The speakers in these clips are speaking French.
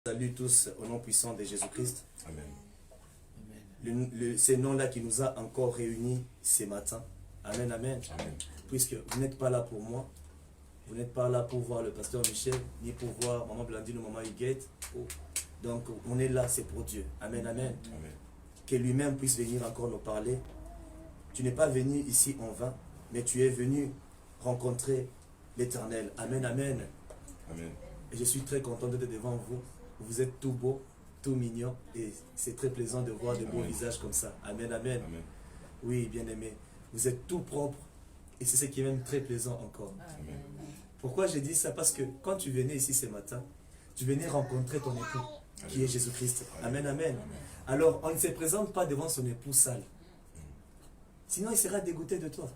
Salut tous au nom puissant de Jésus-Christ. Amen. C'est nom-là qui nous a encore réunis ce matin. Amen, amen. Amen. Puisque vous n'êtes pas là pour moi, vous n'êtes pas là pour voir le pasteur Michel, ni pour voir maman Blandine ou maman Huguette. Donc on est là, c'est pour Dieu. Amen, amen. Amen. Que lui-même puisse venir encore nous parler. Tu n'es pas venu ici en vain, mais tu es venu rencontrer l'Éternel. Amen, amen. Amen. Et je suis très content d'être devant vous. Vous êtes tout beau, tout mignon, et c'est très plaisant de voir de beaux visages comme ça. Amen, amen. Amen. Oui, bien-aimé, vous êtes tout propre, et c'est ce qui est même très plaisant encore. Amen. Pourquoi j'ai dit ça? Parce que quand tu venais ici ce matin, tu venais rencontrer ton époux, qui est Jésus-Christ. Amen, amen. Alors, on ne se présente pas devant son époux sale. Sinon, il sera dégoûté de toi.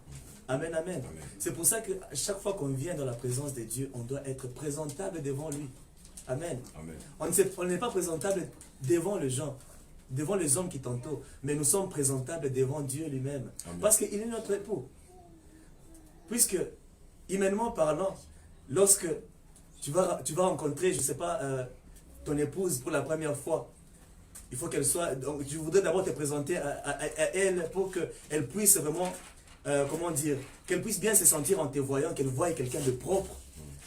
Amen, amen. Amen. C'est pour ça que chaque fois qu'on vient dans la présence de Dieu, on doit être présentable devant lui. Amen. Amen. On n'est pas présentable devant les gens, devant les hommes qui t'entourent, mais nous sommes présentables devant Dieu lui-même. Amen. Parce qu'il est notre époux. Puisque, humainement parlant, lorsque tu vas rencontrer, je ne sais pas, ton épouse pour la première fois, il faut qu'elle soit... Donc, je voudrais d'abord te présenter à elle pour qu'elle puisse vraiment, comment dire, qu'elle puisse bien se sentir en te voyant, qu'elle voie quelqu'un de propre,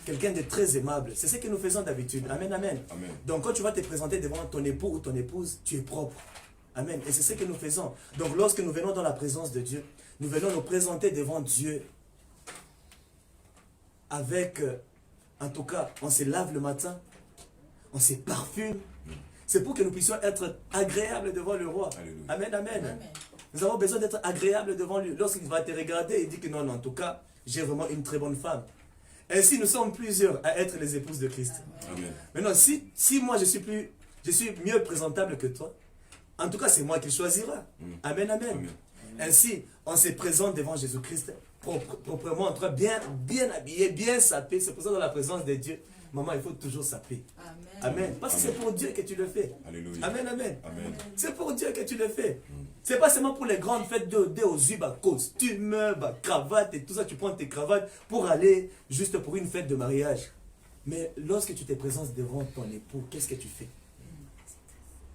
quelqu'un de très aimable. C'est ce que nous faisons d'habitude. Amen, amen. Amen. Donc quand tu vas te présenter devant ton époux ou ton épouse, tu es propre. Amen. Et c'est ce que nous faisons. Donc lorsque nous venons dans la présence de Dieu, nous venons nous présenter devant Dieu avec, en tout cas, on se lave le matin, on se parfume. C'est pour que nous puissions être agréables devant le roi. Alléluia. Amen, amen. Amen. Nous avons besoin d'être agréables devant lui. Lorsqu'il va te regarder, il dit que non, non, en tout cas, j'ai vraiment une très bonne femme. Ainsi, nous sommes plusieurs à être les épouses de Christ. Amen. Maintenant, si moi je suis mieux présentable que toi, en tout cas, c'est moi qui choisira. Amen, amen. Amen. Ainsi, on se présente devant Jésus-Christ, proprement, en tout cas, bien habillé, bien sapé, se présente dans la présence de Dieu. Maman, il faut toujours saper. Amen. Parce que c'est pour Dieu que tu le fais. Alléluia. Amen, amen. Amen. C'est pour Dieu que tu le fais. C'est pas seulement pour les grandes fêtes de Ozu, costume, cravate et tout ça. Tu prends tes cravates pour aller juste pour une fête de mariage. Mais lorsque tu te présentes devant ton époux, qu'est-ce que tu fais?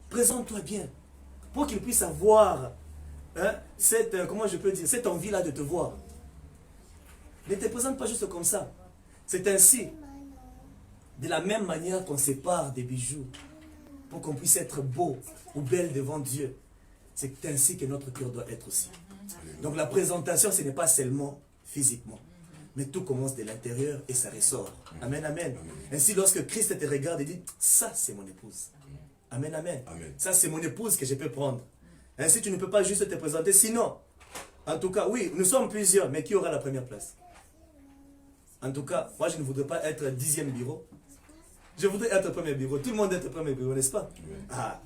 Présente-toi bien. Pour qu'il puisse avoir cette, comment je peux dire, cette envie-là de te voir. Ne te présente pas juste comme ça. C'est ainsi. De la même manière qu'on sépare des bijoux pour qu'on puisse être beau ou belle devant Dieu, c'est ainsi que notre cœur doit être aussi. Donc la présentation, ce n'est pas seulement physiquement, mais tout commence de l'intérieur et ça ressort. Amen, amen. Ainsi, lorsque Christ te regarde et dit, ça c'est mon épouse. Amen, amen. Amen. Ça c'est mon épouse que je peux prendre. Ainsi, tu ne peux pas juste te présenter, sinon, en tout cas, oui, nous sommes plusieurs, mais qui aura la première place? En tout cas, moi je ne voudrais pas être 10e bureau. Je voudrais être premier bureau. Tout le monde est premier bureau, n'est-ce pas? Ah,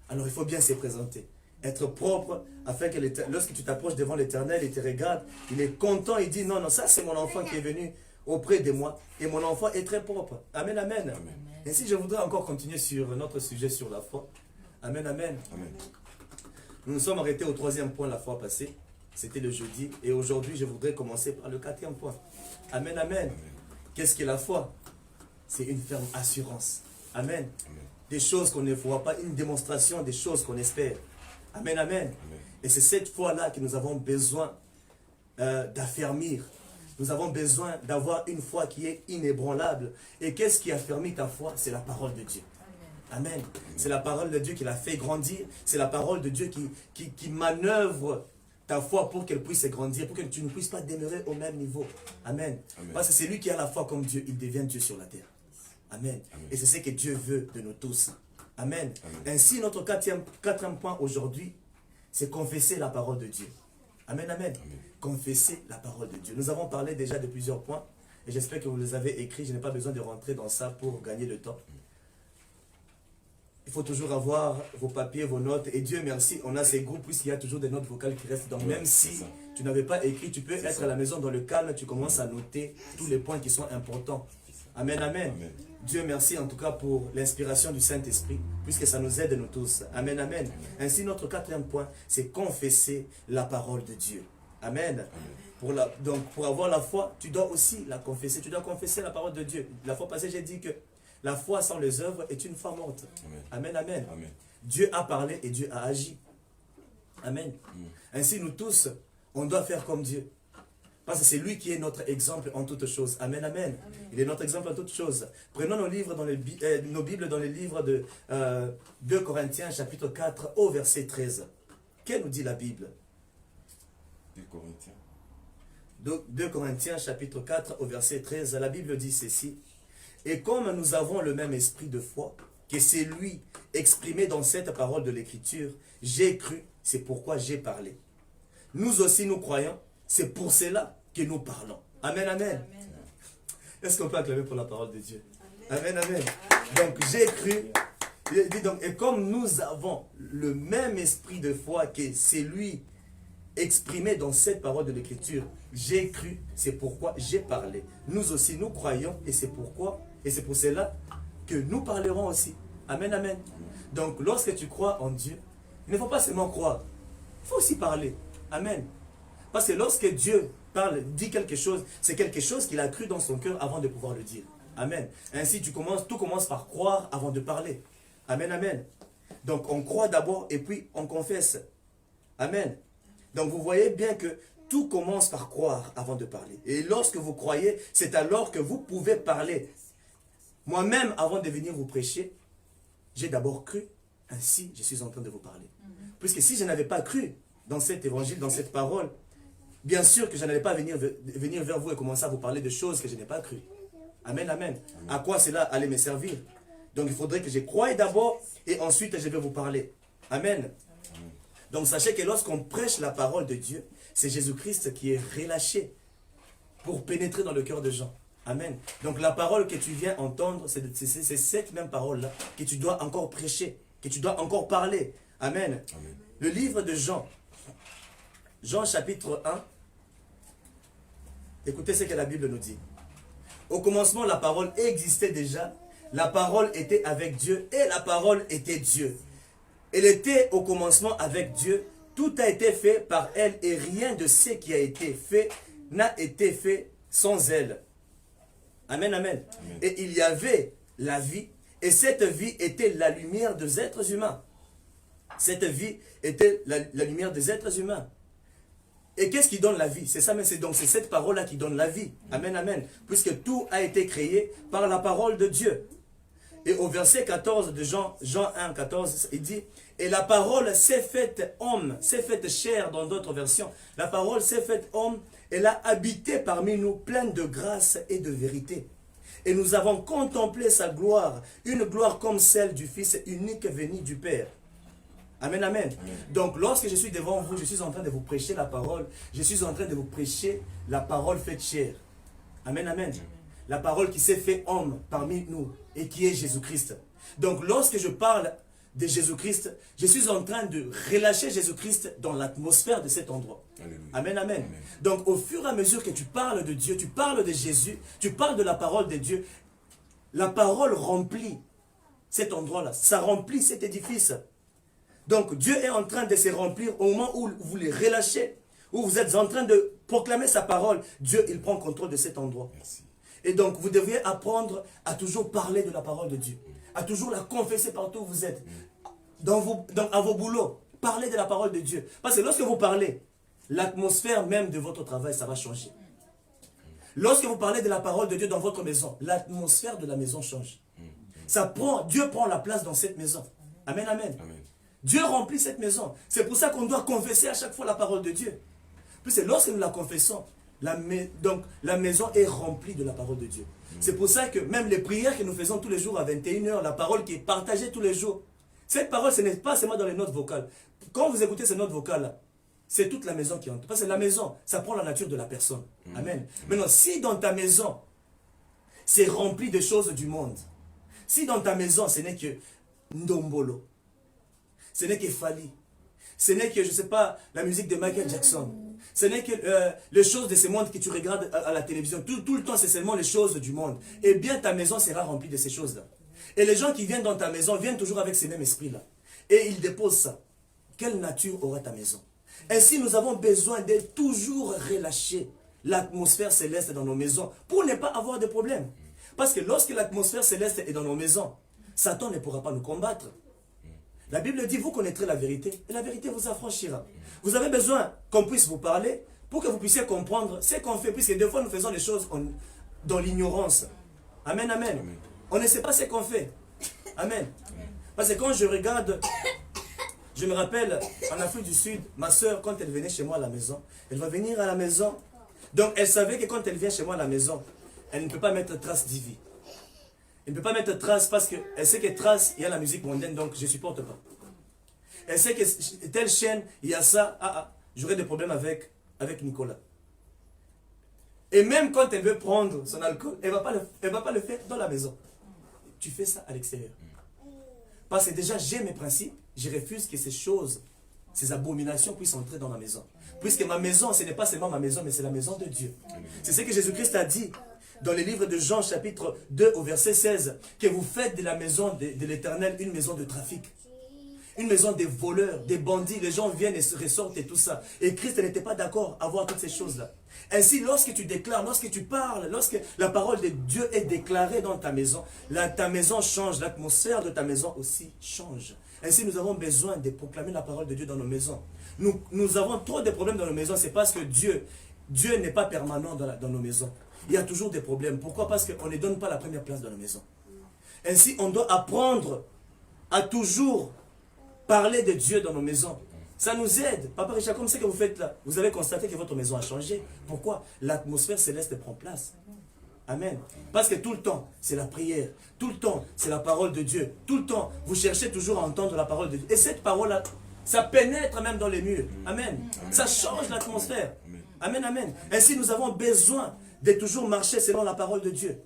alors il faut bien se présenter. Être propre, afin que lorsque tu t'approches devant l'Éternel, il te regarde, il est content, il dit non, non, ça c'est mon enfant qui est venu auprès de moi. Et mon enfant est très propre. Amen, amen. Amen. Ainsi, je voudrais encore continuer sur notre sujet sur la foi. Amen, amen. Amen. Nous nous sommes arrêtés au 3e point la fois passée. C'était le jeudi. Et aujourd'hui, je voudrais commencer par le 4e point. Amen, amen. Qu'est-ce que la foi? C'est une ferme assurance. Amen. Amen. Des choses qu'on ne voit pas, une démonstration des choses qu'on espère. Amen, amen. Amen. Et c'est cette foi-là que nous avons besoin d'affermir. Nous avons besoin d'avoir une foi qui est inébranlable. Et qu'est-ce qui affermit ta foi? C'est la parole de Dieu. Amen. C'est la parole de Dieu qui l'a fait grandir. C'est la parole de Dieu qui manœuvre ta foi pour qu'elle puisse grandir, pour que tu ne puisses pas demeurer au même niveau. Amen. Amen. Parce que c'est lui qui a la foi comme Dieu, il devient Dieu sur la terre. Amen. Amen. Et c'est ce que Dieu veut de nous tous. Amen. Amen. Ainsi, notre quatrième point aujourd'hui, c'est confesser la parole de Dieu. Amen, amen. Amen. Confesser la parole de Dieu. Nous avons parlé déjà de plusieurs points, et j'espère que vous les avez écrits. Je n'ai pas besoin de rentrer dans ça pour gagner le temps. Il faut toujours avoir vos papiers, vos notes. Et Dieu merci, on a ces groupes puisqu'il y a toujours des notes vocales qui restent. Donc Ouais, même si c'est ça. tu n'avais pas écrit, tu peux C'est être ça. à la maison dans le calme, tu commences à noter tous les points qui sont importants. Amen, amen. Amen. Dieu merci en tout cas pour l'inspiration du Saint-Esprit, puisque ça nous aide nous tous. Amen, amen. Ainsi, notre 4e point, c'est confesser la parole de Dieu. Amen. Donc, pour avoir la foi, tu dois aussi la confesser. Tu dois confesser la parole de Dieu. La fois passée, j'ai dit que La foi sans les œuvres est une foi morte. Amen. Amen, amen. Amen. Dieu a parlé et Dieu a agi. Amen. Ainsi, nous tous, on doit faire comme Dieu. Parce que c'est lui qui est notre exemple en toutes choses. Amen, amen. Il est notre exemple en toutes choses. Prenons nos livres dans nos Bibles dans les livres de 2 Corinthiens, chapitre 4, au verset 13. Qu'est-ce nous dit la Bible? 2 Corinthiens. 2 Corinthiens, chapitre 4, au verset 13. La Bible dit ceci. Et comme nous avons le même esprit de foi, que c'est lui exprimé dans cette parole de l'Écriture, j'ai cru, c'est pourquoi j'ai parlé. Nous aussi, nous croyons. C'est pour cela que nous parlons. Amen, amen. Est-ce qu'on peut acclamer pour la parole de Dieu? Amen, amen. Donc, j'ai cru. Il dit donc, et comme nous avons le même esprit de foi que c'est lui exprimé dans cette parole de l'Écriture, j'ai cru, c'est pourquoi j'ai parlé. Nous aussi, nous croyons, et c'est pourquoi, et c'est pour cela que nous parlerons aussi. Amen, amen. Donc, lorsque tu crois en Dieu, il ne faut pas seulement croire, il faut aussi parler. Amen. Parce que lorsque Dieu parle, dit quelque chose, c'est quelque chose qu'il a cru dans son cœur avant de pouvoir le dire. Amen. Ainsi, tout commence par croire avant de parler. Amen, amen. Donc, on croit d'abord et puis on confesse. Amen. Donc, vous voyez bien que tout commence par croire avant de parler. Et lorsque vous croyez, c'est alors que vous pouvez parler. Moi-même, avant de venir vous prêcher, j'ai d'abord cru. Ainsi, je suis en train de vous parler. Puisque si je n'avais pas cru dans cet évangile, dans cette parole, bien sûr que je n'allais pas venir vers vous et commencer à vous parler de choses que je n'ai pas cru. Amen, amen. À quoi cela allait me servir? Donc il faudrait que je croie d'abord et ensuite je vais vous parler. Amen. Donc sachez que lorsqu'on prêche la parole de Dieu, c'est Jésus-Christ qui est relâché pour pénétrer dans le cœur des gens. Amen. Donc la parole que tu viens entendre, c'est cette même parole-là que tu dois encore prêcher, que tu dois encore parler. Amen. Amen. Le livre de Jean, Jean chapitre 1, écoutez ce que la Bible nous dit. Au commencement, la parole existait déjà. La parole était avec Dieu et la parole était Dieu. Elle était au commencement avec Dieu. Tout a été fait par elle et rien de ce qui a été fait n'a été fait sans elle. Amen, amen. Amen. Et il y avait la vie et cette vie était la lumière des êtres humains. Cette vie était la lumière des êtres humains. Et qu'est-ce qui donne la vie? C'est ça, mais c'est cette parole-là qui donne la vie. Amen, amen. Puisque tout a été créé par la parole de Dieu. Et au verset 14 de Jean 1, 14, il dit, et la parole s'est faite homme, s'est faite chair dans d'autres versions. La parole s'est faite homme, elle a habité parmi nous, pleine de grâce et de vérité. Et nous avons contemplé sa gloire, une gloire comme celle du Fils unique venu du Père. Amen, amen. Donc, lorsque je suis devant vous, je suis en train de vous prêcher la parole. Je suis en train de vous prêcher la parole faite chair. Amen, amen. La parole qui s'est fait homme parmi nous et qui est Jésus-Christ. Donc, lorsque je parle de Jésus-Christ, je suis en train de relâcher Jésus-Christ dans l'atmosphère de cet endroit. Alléluia. Amen, amen. Amen. Donc, au fur et à mesure que tu parles de Dieu, tu parles de Jésus, tu parles de la parole de Dieu, la parole remplit cet endroit-là. Ça remplit cet édifice. Donc, Dieu est en train de se remplir au moment où vous les relâchez, où vous êtes en train de proclamer sa parole. Dieu, il prend contrôle de cet endroit. Merci. Et donc, vous devriez apprendre à toujours parler de la parole de Dieu, à toujours la confesser partout où vous êtes, à vos boulots. Parlez de la parole de Dieu. Parce que lorsque vous parlez, l'atmosphère même de votre travail, ça va changer. Lorsque vous parlez de la parole de Dieu dans votre maison, l'atmosphère de la maison change. Dieu prend la place dans cette maison. Amen, amen. Amen. Dieu remplit cette maison. C'est pour ça qu'on doit confesser à chaque fois la parole de Dieu. Puis c'est lorsque nous la confessons, la maison est remplie de la parole de Dieu. C'est pour ça que même les prières que nous faisons tous les jours à 21h, la parole qui est partagée tous les jours, cette parole, ce n'est pas seulement dans les notes vocales. Quand vous écoutez ces notes vocales-là, c'est toute la maison qui entre. Parce que la maison, ça prend la nature de la personne. Amen. Maintenant, si dans ta maison, c'est rempli de choses du monde, si dans ta maison, ce n'est que Ndombolo, ce n'est que Fali, ce n'est que, je ne sais pas, la musique de Michael Jackson, ce n'est que les choses de ce monde que tu regardes à la télévision, tout le temps, c'est seulement les choses du monde. Eh bien, ta maison sera remplie de ces choses-là. Et les gens qui viennent dans ta maison viennent toujours avec ces mêmes esprits-là. Et ils déposent ça. Quelle nature aura ta maison? Ainsi, nous avons besoin de toujours relâcher l'atmosphère céleste dans nos maisons pour ne pas avoir de problème. Parce que lorsque l'atmosphère céleste est dans nos maisons, Satan ne pourra pas nous combattre. La Bible dit, vous connaîtrez la vérité, et la vérité vous affranchira. Vous avez besoin qu'on puisse vous parler, pour que vous puissiez comprendre ce qu'on fait, puisque des fois nous faisons les choses dans l'ignorance. Amen, amen. Amen. On ne sait pas ce qu'on fait. Amen. Parce que quand je regarde, je me rappelle, en Afrique du Sud, ma soeur, quand elle venait chez moi à la maison, elle va venir à la maison. Donc elle savait que quand elle vient chez moi à la maison, elle ne peut pas mettre trace d'Ivy. Elle ne peut pas mettre trace parce qu'elle sait que trace, il y a la musique mondaine, donc je ne supporte pas. Elle sait que telle chaîne, il y a ça, j'aurai des problèmes avec Nicolas. Et même quand elle veut prendre son alcool, elle ne va pas le faire dans la maison. Tu fais ça à l'extérieur. Parce que déjà, j'ai mes principes, je refuse que ces choses, ces abominations puissent entrer dans ma maison. Puisque ma maison, ce n'est pas seulement ma maison, mais c'est la maison de Dieu. C'est ce que Jésus-Christ a dit dans le livre de Jean, chapitre 2, au verset 16, que vous faites de la maison de l'Éternel une maison de trafic. Une maison des voleurs, des bandits, les gens viennent et se ressortent et tout ça. Et Christ n'était pas d'accord à voir toutes ces choses-là. Ainsi, lorsque tu déclares, lorsque tu parles, lorsque la parole de Dieu est déclarée dans ta maison, ta maison change, l'atmosphère de ta maison aussi change. Ainsi, nous avons besoin de proclamer la parole de Dieu dans nos maisons. Nous avons trop de problèmes dans nos maisons, c'est parce que Dieu n'est pas permanent dans nos maisons. Il y a toujours des problèmes. Pourquoi? Parce qu'on ne donne pas la première place dans nos maisons. Ainsi, on doit apprendre à toujours parler de Dieu dans nos maisons. Ça nous aide. Papa Richard, comme c'est que vous faites là, vous avez constaté que votre maison a changé. Pourquoi? L'atmosphère céleste prend place. Amen. Parce que tout le temps, c'est la prière. Tout le temps, c'est la parole de Dieu. Tout le temps, vous cherchez toujours à entendre la parole de Dieu. Et cette parole-là, ça pénètre même dans les murs. Amen. Ça change l'atmosphère. Amen, amen. Ainsi, nous avons besoin de toujours marcher selon la parole de Dieu.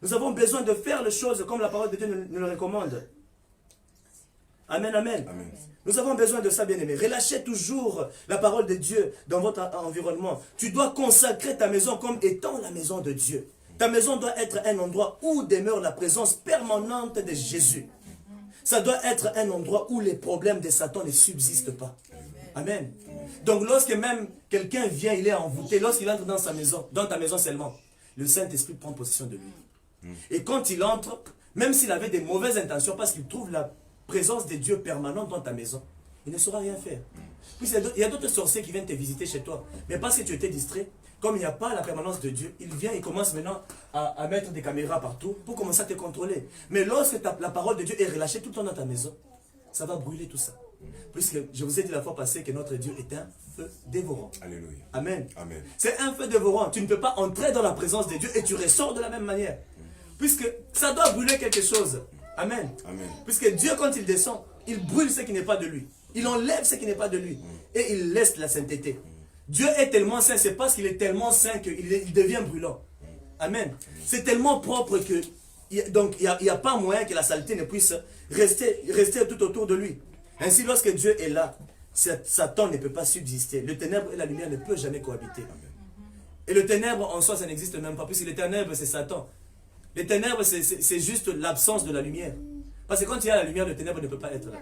Nous avons besoin de faire les choses comme la parole de Dieu nous le recommande. Amen, amen, Amen. Nous avons besoin de ça, bien-aimé. Relâchez toujours la parole de Dieu dans votre environnement. Tu dois consacrer ta maison comme étant la maison de Dieu. Ta maison doit être un endroit où demeure la présence permanente de Jésus. Ça doit être un endroit où les problèmes de Satan ne subsistent pas. Amen. Donc lorsque même quelqu'un vient, il est envoûté, lorsqu'il entre dans sa maison, dans ta maison seulement, le Saint-Esprit prend possession de lui. Et quand il entre, même s'il avait des mauvaises intentions, parce qu'il trouve la présence de Dieu permanente dans ta maison, il ne saura rien faire. Puis il y a d'autres sorciers qui viennent te visiter chez toi, mais parce que tu étais distrait, comme il n'y a pas la permanence de Dieu, il vient, il commence maintenant à mettre des caméras partout pour commencer à te contrôler. Mais lorsque la parole de Dieu est relâchée tout le temps dans ta maison, ça va brûler tout ça. Puisque je vous ai dit la fois passée que notre Dieu est un feu dévorant. Alléluia. Amen. Amen. C'est un feu dévorant. Tu ne peux pas entrer dans la présence de Dieu et tu ressors de la même manière. Puisque ça doit brûler quelque chose. Amen. Amen. Puisque Dieu, quand il descend, il brûle ce qui n'est pas de lui. Il enlève ce qui n'est pas de lui. Et il laisse la sainteté. Dieu est tellement saint, c'est parce qu'il est tellement saint qu'il devient brûlant. Amen. C'est tellement propre que donc il n'y a pas moyen que la saleté ne puisse rester tout autour de lui. Ainsi, lorsque Dieu est là, Satan ne peut pas subsister. Le ténèbre et la lumière ne peuvent jamais cohabiter. Et le ténèbre en soi, ça n'existe même pas, puisque le ténèbre, c'est Satan. Les ténèbres, c'est juste l'absence de la lumière. Parce que quand il y a la lumière, le ténèbre ne peut pas être là.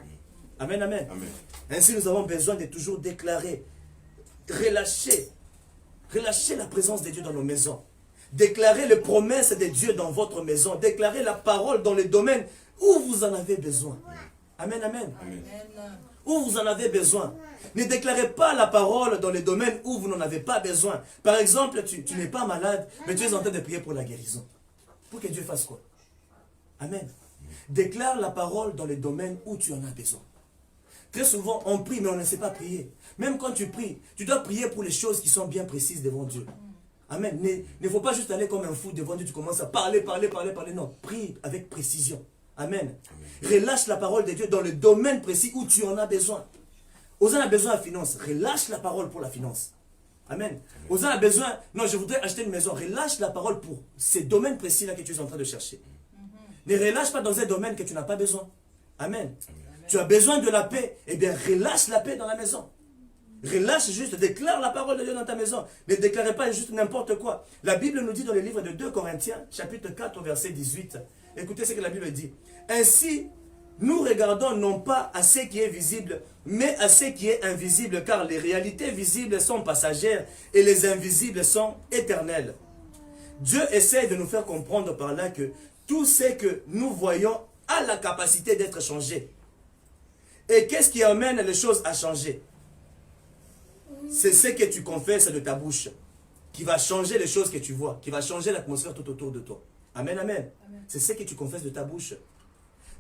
Amen, amen. Amen. Ainsi, nous avons besoin de toujours déclarer, relâcher la présence de Dieu dans nos maisons. Déclarer les promesses de Dieu dans votre maison. Déclarer la parole dans les domaines où vous en avez besoin. Amen, amen. Amen. Où vous en avez besoin. Ne déclarez pas la parole dans les domaines où vous n'en avez pas besoin. Par exemple, tu n'es pas malade, mais tu es en train de prier pour la guérison. Pour que Dieu fasse quoi? Amen. Déclare la parole dans les domaines où tu en as besoin. Très souvent, on prie, mais on ne sait pas prier. Même quand tu pries, tu dois prier pour les choses qui sont bien précises devant Dieu. Amen. Ne faut pas juste aller comme un fou devant Dieu, tu commences à parler. Non, prie avec précision. Amen. Relâche la parole de Dieu dans le domaine précis où tu en as besoin. Ozan a besoin de finance. Relâche la parole pour la finance. Amen. Ozan a besoin, non, je voudrais acheter une maison. Relâche la parole pour ces domaines précis-là que tu es en train de chercher. Ne relâche pas dans un domaine que tu n'as pas besoin. Amen. Tu as besoin de la paix. Eh bien, relâche la paix dans la maison. Relâche juste, déclare la parole de Dieu dans ta maison. Ne déclarez pas juste n'importe quoi. La Bible nous dit dans le livre de 2 Corinthiens, chapitre 4, verset 18. Écoutez ce que la Bible dit. Ainsi, nous regardons non pas à ce qui est visible, mais à ce qui est invisible, car les réalités visibles sont passagères et les invisibles sont éternelles. Dieu essaie de nous faire comprendre par là que tout ce que nous voyons a la capacité d'être changé. Et qu'est-ce qui amène les choses à changer? C'est ce que tu confesses de ta bouche qui va changer les choses que tu vois, qui va changer l'atmosphère tout autour de toi. Amen, amen. C'est ce que tu confesses de ta bouche.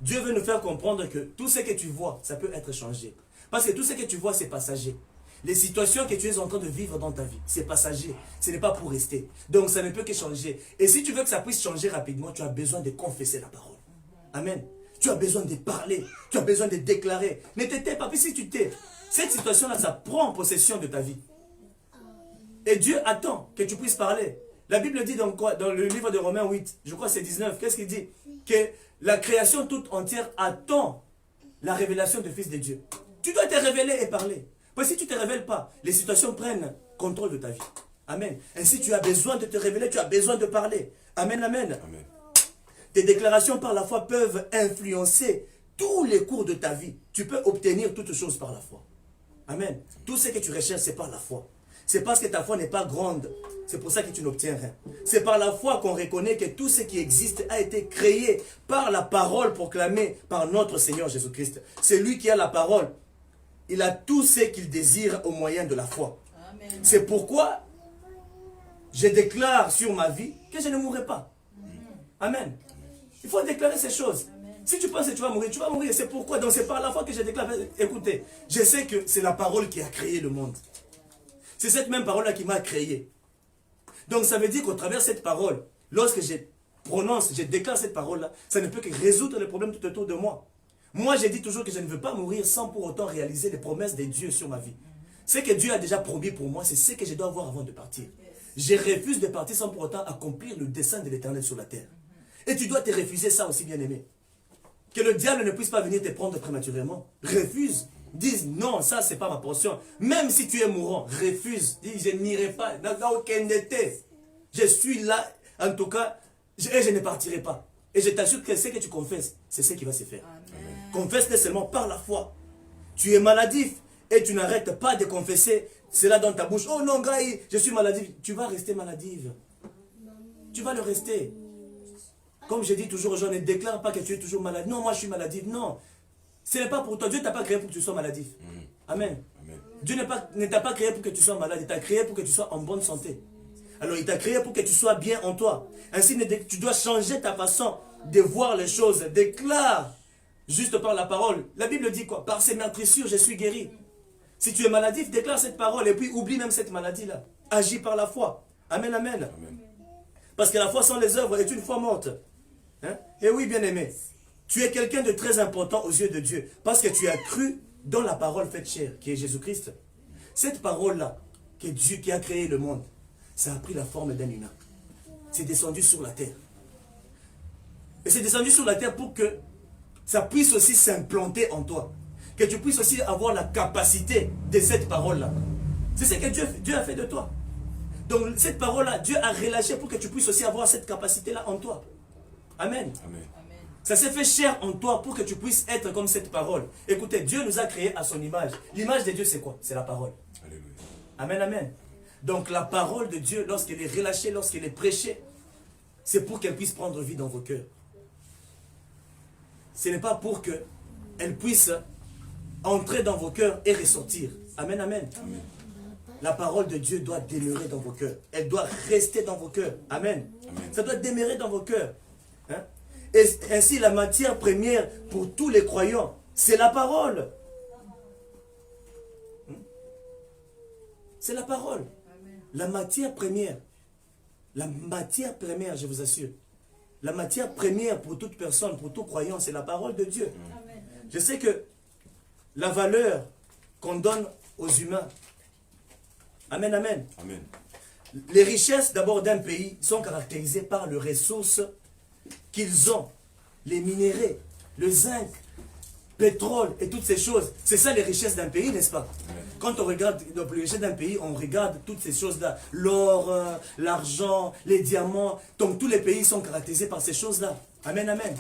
Dieu veut nous faire comprendre que tout ce que tu vois, ça peut être changé. Parce que tout ce que tu vois, c'est passager. Les situations que tu es en train de vivre dans ta vie, c'est passager. Ce n'est pas pour rester. Donc ça ne peut que changer. Et si tu veux que ça puisse changer rapidement, tu as besoin de confesser la parole. Amen. Tu as besoin de parler. Tu as besoin de déclarer. Ne te tais pas. Puis si tu t'es, cette situation-là, ça prend possession de ta vie. Et Dieu attend que tu puisses parler. La Bible dit dans quoi? Dans le livre de Romains 8, je crois que c'est 19. Qu'est-ce qu'il dit? Que la création toute entière attend la révélation du Fils de Dieu. Tu dois te révéler et parler. Parce que si tu ne te révèles pas, les situations prennent contrôle de ta vie. Amen. Ainsi, tu as besoin de te révéler, tu as besoin de parler. Amen, amen. Amen. Tes déclarations par la foi peuvent influencer tous les cours de ta vie. Tu peux obtenir toutes choses par la foi. Amen. Tout ce que tu recherches, c'est par la foi. C'est parce que ta foi n'est pas grande. C'est pour ça que tu n'obtiens rien. C'est par la foi qu'on reconnaît que tout ce qui existe a été créé par la parole proclamée par notre Seigneur Jésus-Christ. C'est lui qui a la parole. Il a tout ce qu'il désire au moyen de la foi. C'est pourquoi je déclare sur ma vie que je ne mourrai pas. Amen. Il faut déclarer ces choses. Si tu penses que tu vas mourir, tu vas mourir. C'est pourquoi. Donc c'est par la foi que je déclare. Écoutez, je sais que c'est la parole qui a créé le monde. C'est cette même parole-là qui m'a créé. Donc ça veut dire qu'au travers de cette parole, lorsque je prononce, je déclare cette parole-là, ça ne peut que résoudre les problèmes tout autour de moi. Moi, je dis toujours que je ne veux pas mourir sans pour autant réaliser les promesses de Dieu sur ma vie. Ce que Dieu a déjà promis pour moi, c'est ce que je dois avoir avant de partir. Je refuse de partir sans pour autant accomplir le dessein de l'Éternel sur la terre. Et tu dois te refuser ça aussi, bien-aimé. Que le diable ne puisse pas venir te prendre prématurément. Refuse. Dis non, ça c'est pas ma portion. Même si tu es mourant, refuse. Dis je n'irai pas. Dans aucun été. Je suis là, en tout cas, et je ne partirai pas. Et je t'assure que ce que tu confesses, c'est ce qui va se faire. Confesse-le seulement par la foi. Tu es maladif et tu n'arrêtes pas de confesser cela dans ta bouche. Oh non, gars, je suis maladif. Tu vas rester maladive. Tu vas le rester. Comme je dis toujours aux gens, ne déclare pas que tu es toujours malade. Non, moi je suis maladif. Non. Ce n'est pas pour toi. Dieu ne t'a pas créé pour que tu sois maladif. Amen. Amen. Dieu ne t'a pas créé pour que tu sois malade. Il t'a créé pour que tu sois en bonne santé. Alors il t'a créé pour que tu sois bien en toi. Ainsi, tu dois changer ta façon de voir les choses. Déclare juste par la parole. La Bible dit quoi? Par ses meurtrissures, je suis guéri. Si tu es maladif, déclare cette parole et puis oublie même cette maladie-là. Agis par la foi. Amen, amen. Amen. Parce que la foi sans les œuvres est une foi morte. Hein? Et oui, bien-aimé, tu es quelqu'un de très important aux yeux de Dieu. Parce que tu as cru dans la parole faite chair, qui est Jésus-Christ. Cette parole-là, que Dieu qui a créé le monde, ça a pris la forme d'un humain. C'est descendu sur la terre. Et c'est descendu sur la terre pour que ça puisse aussi s'implanter en toi. Que tu puisses aussi avoir la capacité de cette parole-là. C'est ce que Dieu a fait de toi. Donc cette parole-là, Dieu a relâché pour que tu puisses aussi avoir cette capacité-là en toi. Amen. Amen. Ça s'est fait chair en toi pour que tu puisses être comme cette parole. Écoutez, Dieu nous a créés à son image. L'image de Dieu, c'est quoi? C'est la parole. Alléluia. Amen, amen. Donc la parole de Dieu, lorsqu'elle est relâchée, lorsqu'elle est prêchée, c'est pour qu'elle puisse prendre vie dans vos cœurs. Ce n'est pas pour qu'elle puisse entrer dans vos cœurs et ressortir. Amen, amen. Amen. La parole de Dieu doit demeurer dans vos cœurs. Elle doit rester dans vos cœurs. Amen. Amen. Ça doit demeurer dans vos cœurs. Hein? Et ainsi, la matière première pour tous les croyants, c'est la parole. C'est la parole. La matière première. La matière première, je vous assure. La matière première pour toute personne, pour tout croyant, c'est la parole de Dieu. Je sais que la valeur qu'on donne aux humains, amen, amen. Amen. Les richesses d'abord d'un pays sont caractérisées par les ressources qu'ils ont, les minéraux, le zinc, pétrole et toutes ces choses. C'est ça les richesses d'un pays, n'est-ce pas? Quand on regarde les richesses d'un pays, on regarde toutes ces choses-là. L'or, l'argent, les diamants. Donc tous les pays sont caractérisés par ces choses-là. Amen, amen.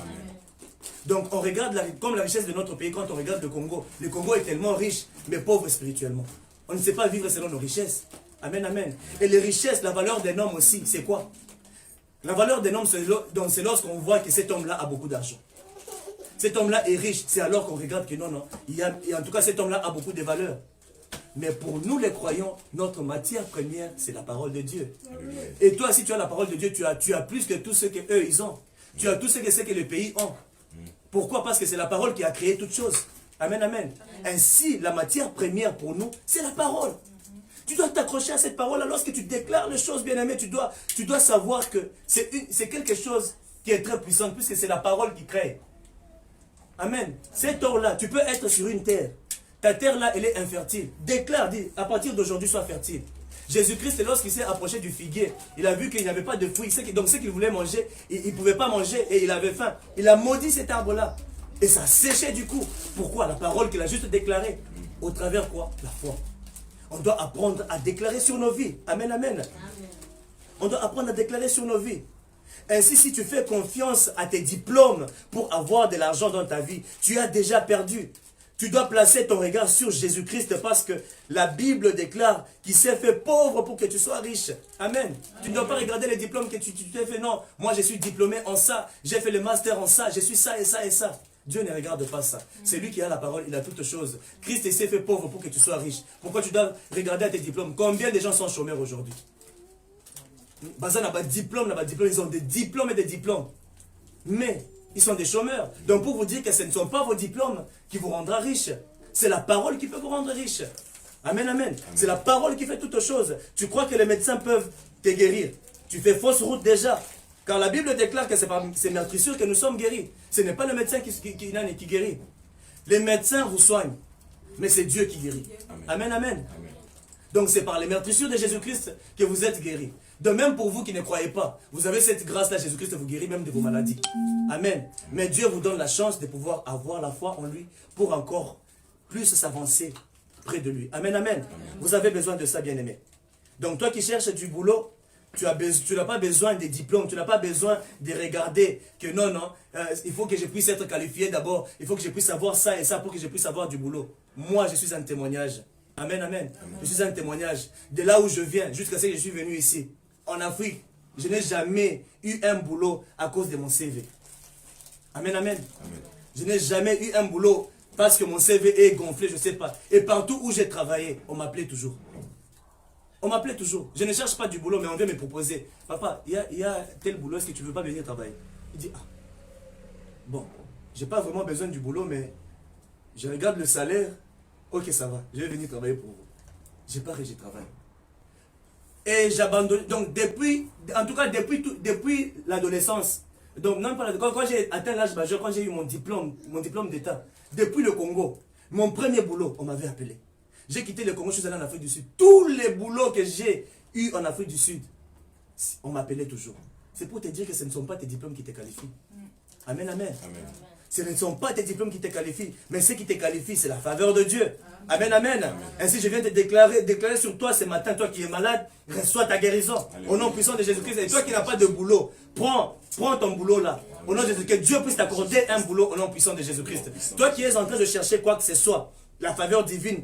Donc on regarde comme la richesse de notre pays, quand on regarde le Congo. Le Congo est tellement riche, mais pauvre spirituellement. On ne sait pas vivre selon nos richesses. Amen, amen. Et les richesses, la valeur d'un homme aussi, c'est quoi? La valeur d'un homme, c'est lorsqu'on voit que cet homme-là a beaucoup d'argent. Cet homme-là est riche. C'est alors qu'on regarde que non, non. En tout cas, cet homme-là a beaucoup de valeur. Mais pour nous les croyants, notre matière première, c'est la parole de Dieu. Et toi, si tu as la parole de Dieu, tu as plus que tout ce qu'eux, ils ont. Tu as tout ce que les pays ont. Pourquoi? Parce que c'est la parole qui a créé toutes choses. Amen, amen. Ainsi, la matière première pour nous, c'est la parole. Tu dois t'accrocher à cette parole. Lorsque tu déclares les choses, bien-aimé, tu dois savoir que c'est quelque chose qui est très puissant, puisque c'est la parole qui crée. Amen. Cet or-là, tu peux être sur une terre. Ta terre-là, elle est infertile. Déclare, dis, à partir d'aujourd'hui, sois fertile. Jésus-Christ, lorsqu'il s'est approché du figuier, il a vu qu'il n'y avait pas de fruits. Donc, ce qu'il voulait manger, il ne pouvait pas manger et il avait faim. Il a maudit cet arbre-là. Et ça séchait du coup. Pourquoi? La parole qu'il a juste déclarée. Au travers quoi? La foi. On doit apprendre à déclarer sur nos vies. Amen, amen. On doit apprendre à déclarer sur nos vies. Ainsi, si tu fais confiance à tes diplômes pour avoir de l'argent dans ta vie, tu as déjà perdu. Tu dois placer ton regard sur Jésus-Christ parce que la Bible déclare qu'il s'est fait pauvre pour que tu sois riche. Amen. Tu ne dois pas regarder les diplômes que tu t'es fait. Non, moi je suis diplômé en ça, j'ai fait le master en ça, je suis ça et ça et ça. Dieu ne regarde pas ça. C'est lui qui a la parole, il a toutes choses. Christ s'est fait pauvre pour que tu sois riche. Pourquoi tu dois regarder à tes diplômes? Combien de gens sont chômeurs aujourd'hui? Bazan n'a pas de diplôme, ils ont des diplômes et des diplômes. Mais ils sont des chômeurs. Donc pour vous dire que ce ne sont pas vos diplômes qui vous rendra riche. C'est la parole qui peut vous rendre riche. Amen, amen. C'est la parole qui fait toutes choses. Tu crois que les médecins peuvent te guérir? Tu fais fausse route déjà. Car la Bible déclare que c'est par ces meurtrissures que nous sommes guéris. Ce n'est pas le médecin qui guérit. Les médecins vous soignent. Mais c'est Dieu qui guérit. Amen, amen. Donc c'est par les meurtrissures de Jésus-Christ que vous êtes guéris. De même pour vous qui ne croyez pas, vous avez cette grâce-là, Jésus-Christ vous guérit même de vos maladies. Amen. Mais Dieu vous donne la chance de pouvoir avoir la foi en lui pour encore plus s'avancer près de lui. Amen, amen. Vous avez besoin de ça, bien-aimé. Donc toi qui cherches du boulot, tu n'as pas besoin des diplômes, tu n'as pas besoin de regarder que non, il faut que je puisse être qualifié d'abord, il faut que je puisse savoir ça et ça pour que je puisse avoir du boulot. Moi, je suis un témoignage. Amen, amen. Je suis un témoignage de là où je viens jusqu'à ce que je suis venu ici. En Afrique, je n'ai jamais eu un boulot à cause de mon CV. Amen, amen. Je n'ai jamais eu un boulot parce que mon CV est gonflé, je ne sais pas. Et partout où j'ai travaillé, on m'appelait toujours. On m'appelait toujours. Je ne cherche pas du boulot, mais on vient me proposer. Papa, il y a tel boulot, est-ce que tu ne veux pas venir travailler? Il dit, ah, bon, je n'ai pas vraiment besoin du boulot, mais je regarde le salaire. Ok, ça va, je vais venir travailler pour vous. Je pars et je travaille. Et j'abandonne. Donc, depuis l'adolescence, donc non, quand j'ai atteint l'âge majeur, quand j'ai eu mon diplôme d'État, depuis le Congo, mon premier boulot, on m'avait appelé. J'ai quitté le Congo, je suis allé en Afrique du Sud. Tous les boulots que j'ai eu en Afrique du Sud, on m'appelait toujours. C'est pour te dire que ce ne sont pas tes diplômes qui te qualifient. Amen, amen. Amen. Ce ne sont pas tes diplômes qui te qualifient, mais ce qui te qualifie, c'est la faveur de Dieu. Amen, amen. Ainsi, je viens de déclarer sur toi ce matin, toi qui es malade, reçois ta guérison. Alléluia. Au nom puissant de Jésus-Christ. Et toi qui n'as pas de boulot, prends ton boulot là. Au nom de Jésus, que Dieu puisse t'accorder un boulot au nom puissant de Jésus-Christ. Toi qui es en train de chercher quoi que ce soit, la faveur divine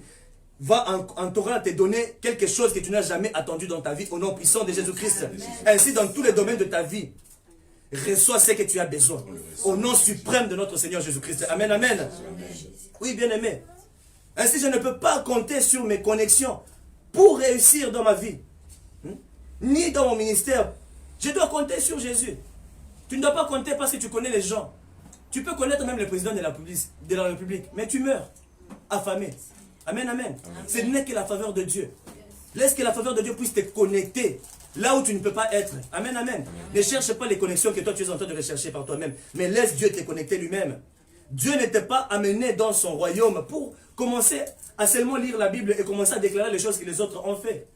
va en t'aura te donner quelque chose que tu n'as jamais attendu dans ta vie au nom puissant de Jésus-Christ. Ainsi, dans tous les domaines de ta vie, reçois ce que tu as besoin. Au nom suprême de notre Seigneur Jésus-Christ. Amen, amen. Oui, bien aimé. Ainsi, je ne peux pas compter sur mes connexions pour réussir dans ma vie. Ni dans mon ministère. Je dois compter sur Jésus. Tu ne dois pas compter parce que tu connais les gens. Tu peux connaître même le président de la République, mais tu meurs affamé. Amen, amen. Ce n'est que la faveur de Dieu. Laisse que la faveur de Dieu puisse te connecter là où tu ne peux pas être. Amen, amen. Ne cherche pas les connexions que toi tu es en train de rechercher par toi-même, mais laisse Dieu te connecter lui-même. Dieu n'était pas amené dans son royaume pour commencer à seulement lire la Bible et commencer à déclarer les choses que les autres ont fait.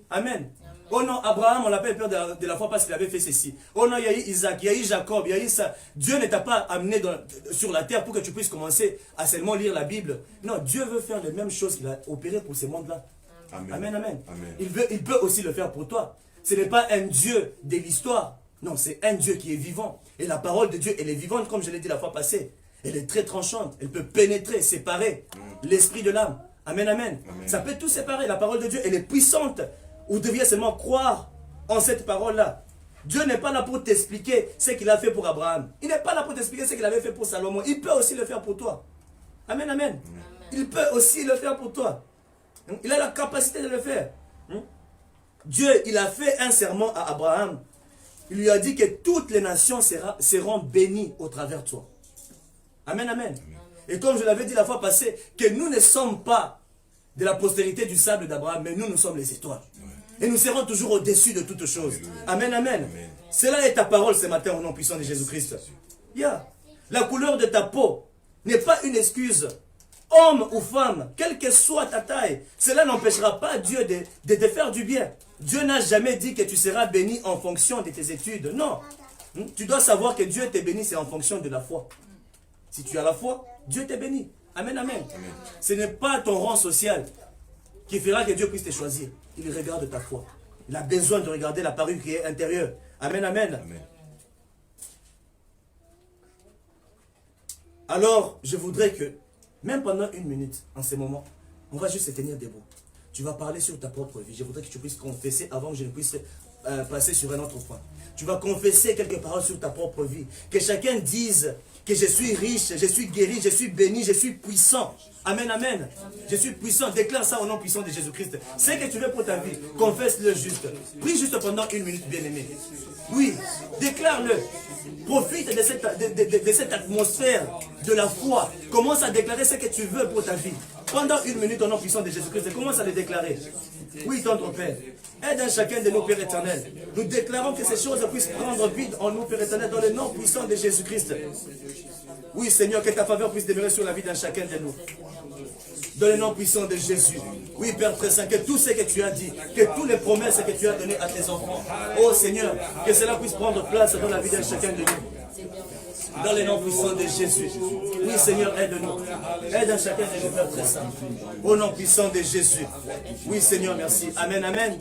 Amen. Oh non, Abraham, on l'appelle père de la foi parce qu'il avait fait ceci. Oh non, il y a eu Isaac, il y a eu Jacob, il y a eu ça. Dieu ne t'a pas amené sur la terre pour que tu puisses commencer à seulement lire la Bible. Non, Dieu veut faire les mêmes choses qu'il a opérées pour ces mondes-là. Amen. Amen, amen. Amen. Il peut aussi le faire pour toi. Ce n'est pas un Dieu de l'histoire. Non, c'est un Dieu qui est vivant. Et la parole de Dieu, elle est vivante, comme je l'ai dit la fois passée. Elle est très tranchante. Elle peut pénétrer, séparer l'esprit de l'âme. Amen, amen, amen. Ça peut tout séparer. La parole de Dieu, elle est puissante. Vous deviez seulement croire en cette parole-là. Dieu n'est pas là pour t'expliquer ce qu'il a fait pour Abraham. Il n'est pas là pour t'expliquer ce qu'il avait fait pour Salomon. Il peut aussi le faire pour toi. Amen, amen. Il peut aussi le faire pour toi. Il a la capacité de le faire. Dieu, il a fait un serment à Abraham. Il lui a dit que toutes les nations seront bénies au travers de toi. Amen, amen. Et comme je l'avais dit la fois passée, que nous ne sommes pas de la postérité du sable d'Abraham, mais nous sommes les étoiles. Et nous serons toujours au-dessus de toutes choses. Amen, amen. Cela est ta parole ce matin au nom puissant de Jésus-Christ. La couleur de ta peau n'est pas une excuse. Homme ou femme, quelle que soit ta taille, cela n'empêchera pas Dieu de te faire du bien. Dieu n'a jamais dit que tu seras béni en fonction de tes études. Non. Tu dois savoir que Dieu te bénit, c'est en fonction de la foi. Si tu as la foi, Dieu te bénit. Amen, amen. Ce n'est pas ton rang social qui fera que Dieu puisse te choisir. Il regarde ta foi. Il a besoin de regarder la parure qui est intérieure. Amen, amen. Alors, je voudrais que, même pendant 1 minute, en ce moment, on va juste se tenir debout. Tu vas parler sur ta propre vie. Je voudrais que tu puisses confesser avant que je ne puisse passer sur un autre point. Tu vas confesser quelques paroles sur ta propre vie. Que chacun dise que je suis riche, je suis guéri, je suis béni, je suis puissant. Amen, amen. Je suis puissant. Déclare ça au nom puissant de Jésus-Christ. C'est que tu veux pour ta vie. Confesse-le juste. Prie juste pendant 1 minute, bien-aimé. Oui, déclare-le. Profite de cette atmosphère de la foi. Commence à déclarer ce que tu veux pour ta vie. Pendant 1 minute au nom puissant de Jésus-Christ, commence à le déclarer. Oui, tendre Père, aide un chacun de nos Pères éternels. Nous déclarons que ces choses puissent prendre vie en nous, Père éternel, dans le nom puissant de Jésus-Christ. Oui, Seigneur, que ta faveur puisse demeurer sur la vie d'un chacun de nous. Dans le nom puissant de Jésus. Oui, Père très saint, que tout ce que tu as dit, que toutes les promesses que tu as données à tes enfants, oh Seigneur, que cela puisse prendre place dans la vie d'un chacun de nous. Dans le nom puissant de Jésus. Oui, Seigneur, aide-nous. Aide un chacun de nous, Père très saint. Au nom puissant de Jésus. Oui, Seigneur, merci. Amen, amen.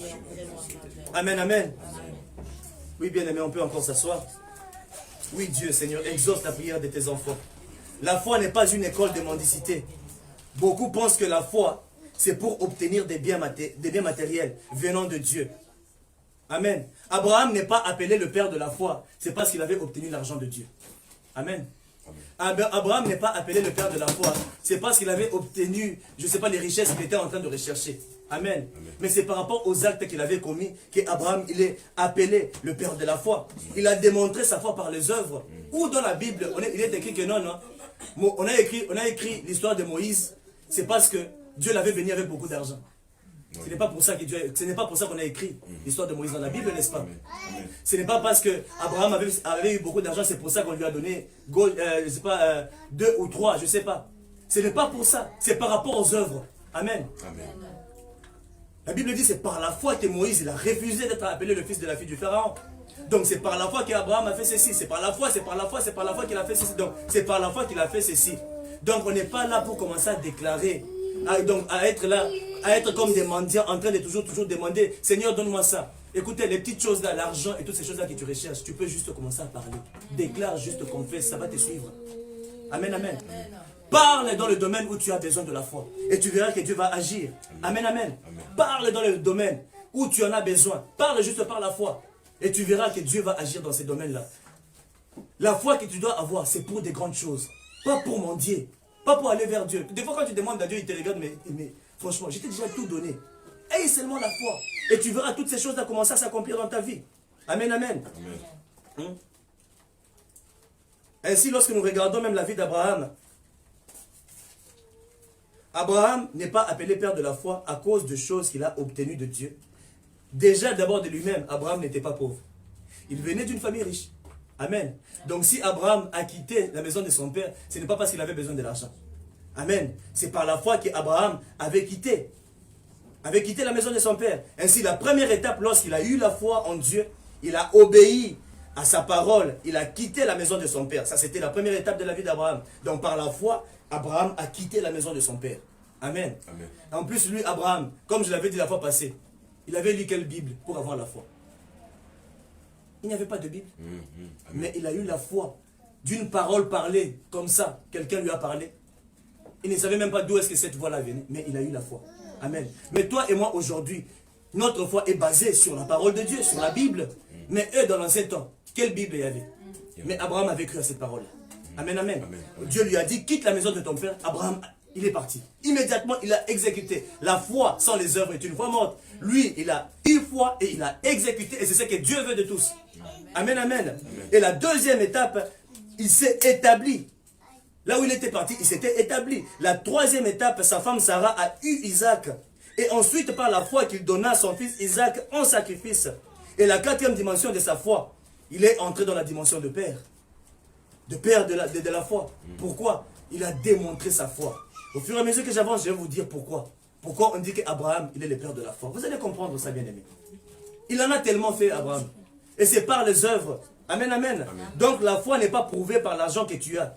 Amen, amen. Oui, bien-aimé, on peut encore s'asseoir. Oui, Dieu, Seigneur, exauce la prière de tes enfants. La foi n'est pas une école de mendicité. Beaucoup pensent que la foi, c'est pour obtenir des biens matériels venant de Dieu. Amen. Abraham n'est pas appelé le père de la foi. C'est parce qu'il avait obtenu l'argent de Dieu. Amen. Abraham n'est pas appelé le père de la foi. C'est parce qu'il avait obtenu, je ne sais pas, les richesses qu'il était en train de rechercher. Amen. Mais c'est par rapport aux actes qu'il avait commis qu'Abraham, il est appelé le père de la foi. Il a démontré sa foi par les œuvres. Ou dans la Bible, il est écrit que non. On a écrit l'histoire de Moïse. C'est parce que Dieu l'avait béni avec beaucoup d'argent. Ce n'est pas pour ça qu'on a écrit l'histoire de Moïse dans la Bible, n'est-ce pas? Ce n'est pas parce que Abraham avait eu beaucoup d'argent, c'est pour ça qu'on lui a donné, je sais pas, 2 ou 3, je ne sais pas. Ce n'est pas pour ça, c'est par rapport aux œuvres. Amen. La Bible dit c'est par la foi que Moïse il a refusé d'être appelé le fils de la fille du Pharaon. Donc c'est par la foi qu'Abraham a fait ceci. C'est par la foi qu'il a fait ceci. Donc c'est par la foi qu'il a fait ceci. Donc on n'est pas là pour commencer à déclarer, à être là, à être comme des mendiants en train de toujours demander, Seigneur donne-moi ça. Écoutez, les petites choses là, l'argent et toutes ces choses là que tu recherches, tu peux juste commencer à parler. Déclare juste, confesse, ça va te suivre. Amen, amen. Parle dans le domaine où tu as besoin de la foi. Et tu verras que Dieu va agir. Amen, amen. Parle dans le domaine où tu en as besoin. Parle juste par la foi. Et tu verras que Dieu va agir dans ces domaines-là. La foi que tu dois avoir, c'est pour des grandes choses. Pas pour mendier. Pas pour aller vers Dieu. Des fois, quand tu demandes à Dieu, il te regarde, mais franchement, je t'ai déjà tout donné. Aie seulement la foi. Et tu verras toutes ces choses-là commencer à s'accomplir dans ta vie. Amen, amen. Ainsi, lorsque nous regardons même la vie d'Abraham, Abraham n'est pas appelé père de la foi à cause de choses qu'il a obtenues de Dieu. Déjà, d'abord de lui-même, Abraham n'était pas pauvre. Il venait d'une famille riche. Amen. Donc si Abraham a quitté la maison de son père, ce n'est pas parce qu'il avait besoin de l'argent. Amen. C'est par la foi qu'Abraham avait quitté la maison de son père. Ainsi, la première étape, lorsqu'il a eu la foi en Dieu, il a obéi à sa parole, il a quitté la maison de son père. Ça, c'était la première étape de la vie d'Abraham. Donc par la foi, Abraham a quitté la maison de son père. Amen. Amen. En plus, lui, Abraham, comme je l'avais dit la fois passée, il avait lu quelle Bible pour avoir la foi? Il n'y avait pas de Bible. Mais il a eu la foi d'une parole parlée comme ça. Quelqu'un lui a parlé. Il ne savait même pas d'où est-ce que cette voix-là venait. Mais il a eu la foi. Amen. Mais toi et moi aujourd'hui, notre foi est basée sur la parole de Dieu, sur la Bible. Mais eux, dans l'ancien temps, quelle Bible il y avait? Mais Abraham avait cru à cette parole. Amen, amen. Dieu lui a dit, quitte la maison de ton père. Abraham, il est parti. Immédiatement, il a exécuté. La foi sans les œuvres est une foi morte. Lui, il a eu foi et il a exécuté. Et c'est ce que Dieu veut de tous. Amen, amen. Et la deuxième étape, il s'est établi. Là où il était parti, il s'était établi. La troisième étape, sa femme Sarah a eu Isaac. Et ensuite, par la foi qu'il donna à son fils Isaac en sacrifice. Et la quatrième dimension de sa foi, il est entré dans la dimension de père. De père de la foi. Pourquoi? Il a démontré sa foi. Au fur et à mesure que j'avance, je vais vous dire pourquoi. Pourquoi on dit qu'Abraham, il est le père de la foi. Vous allez comprendre ça, bien aimé. Il en a tellement fait, Abraham. Et c'est par les œuvres. Amen, amen. Donc la foi n'est pas prouvée par l'argent que tu as.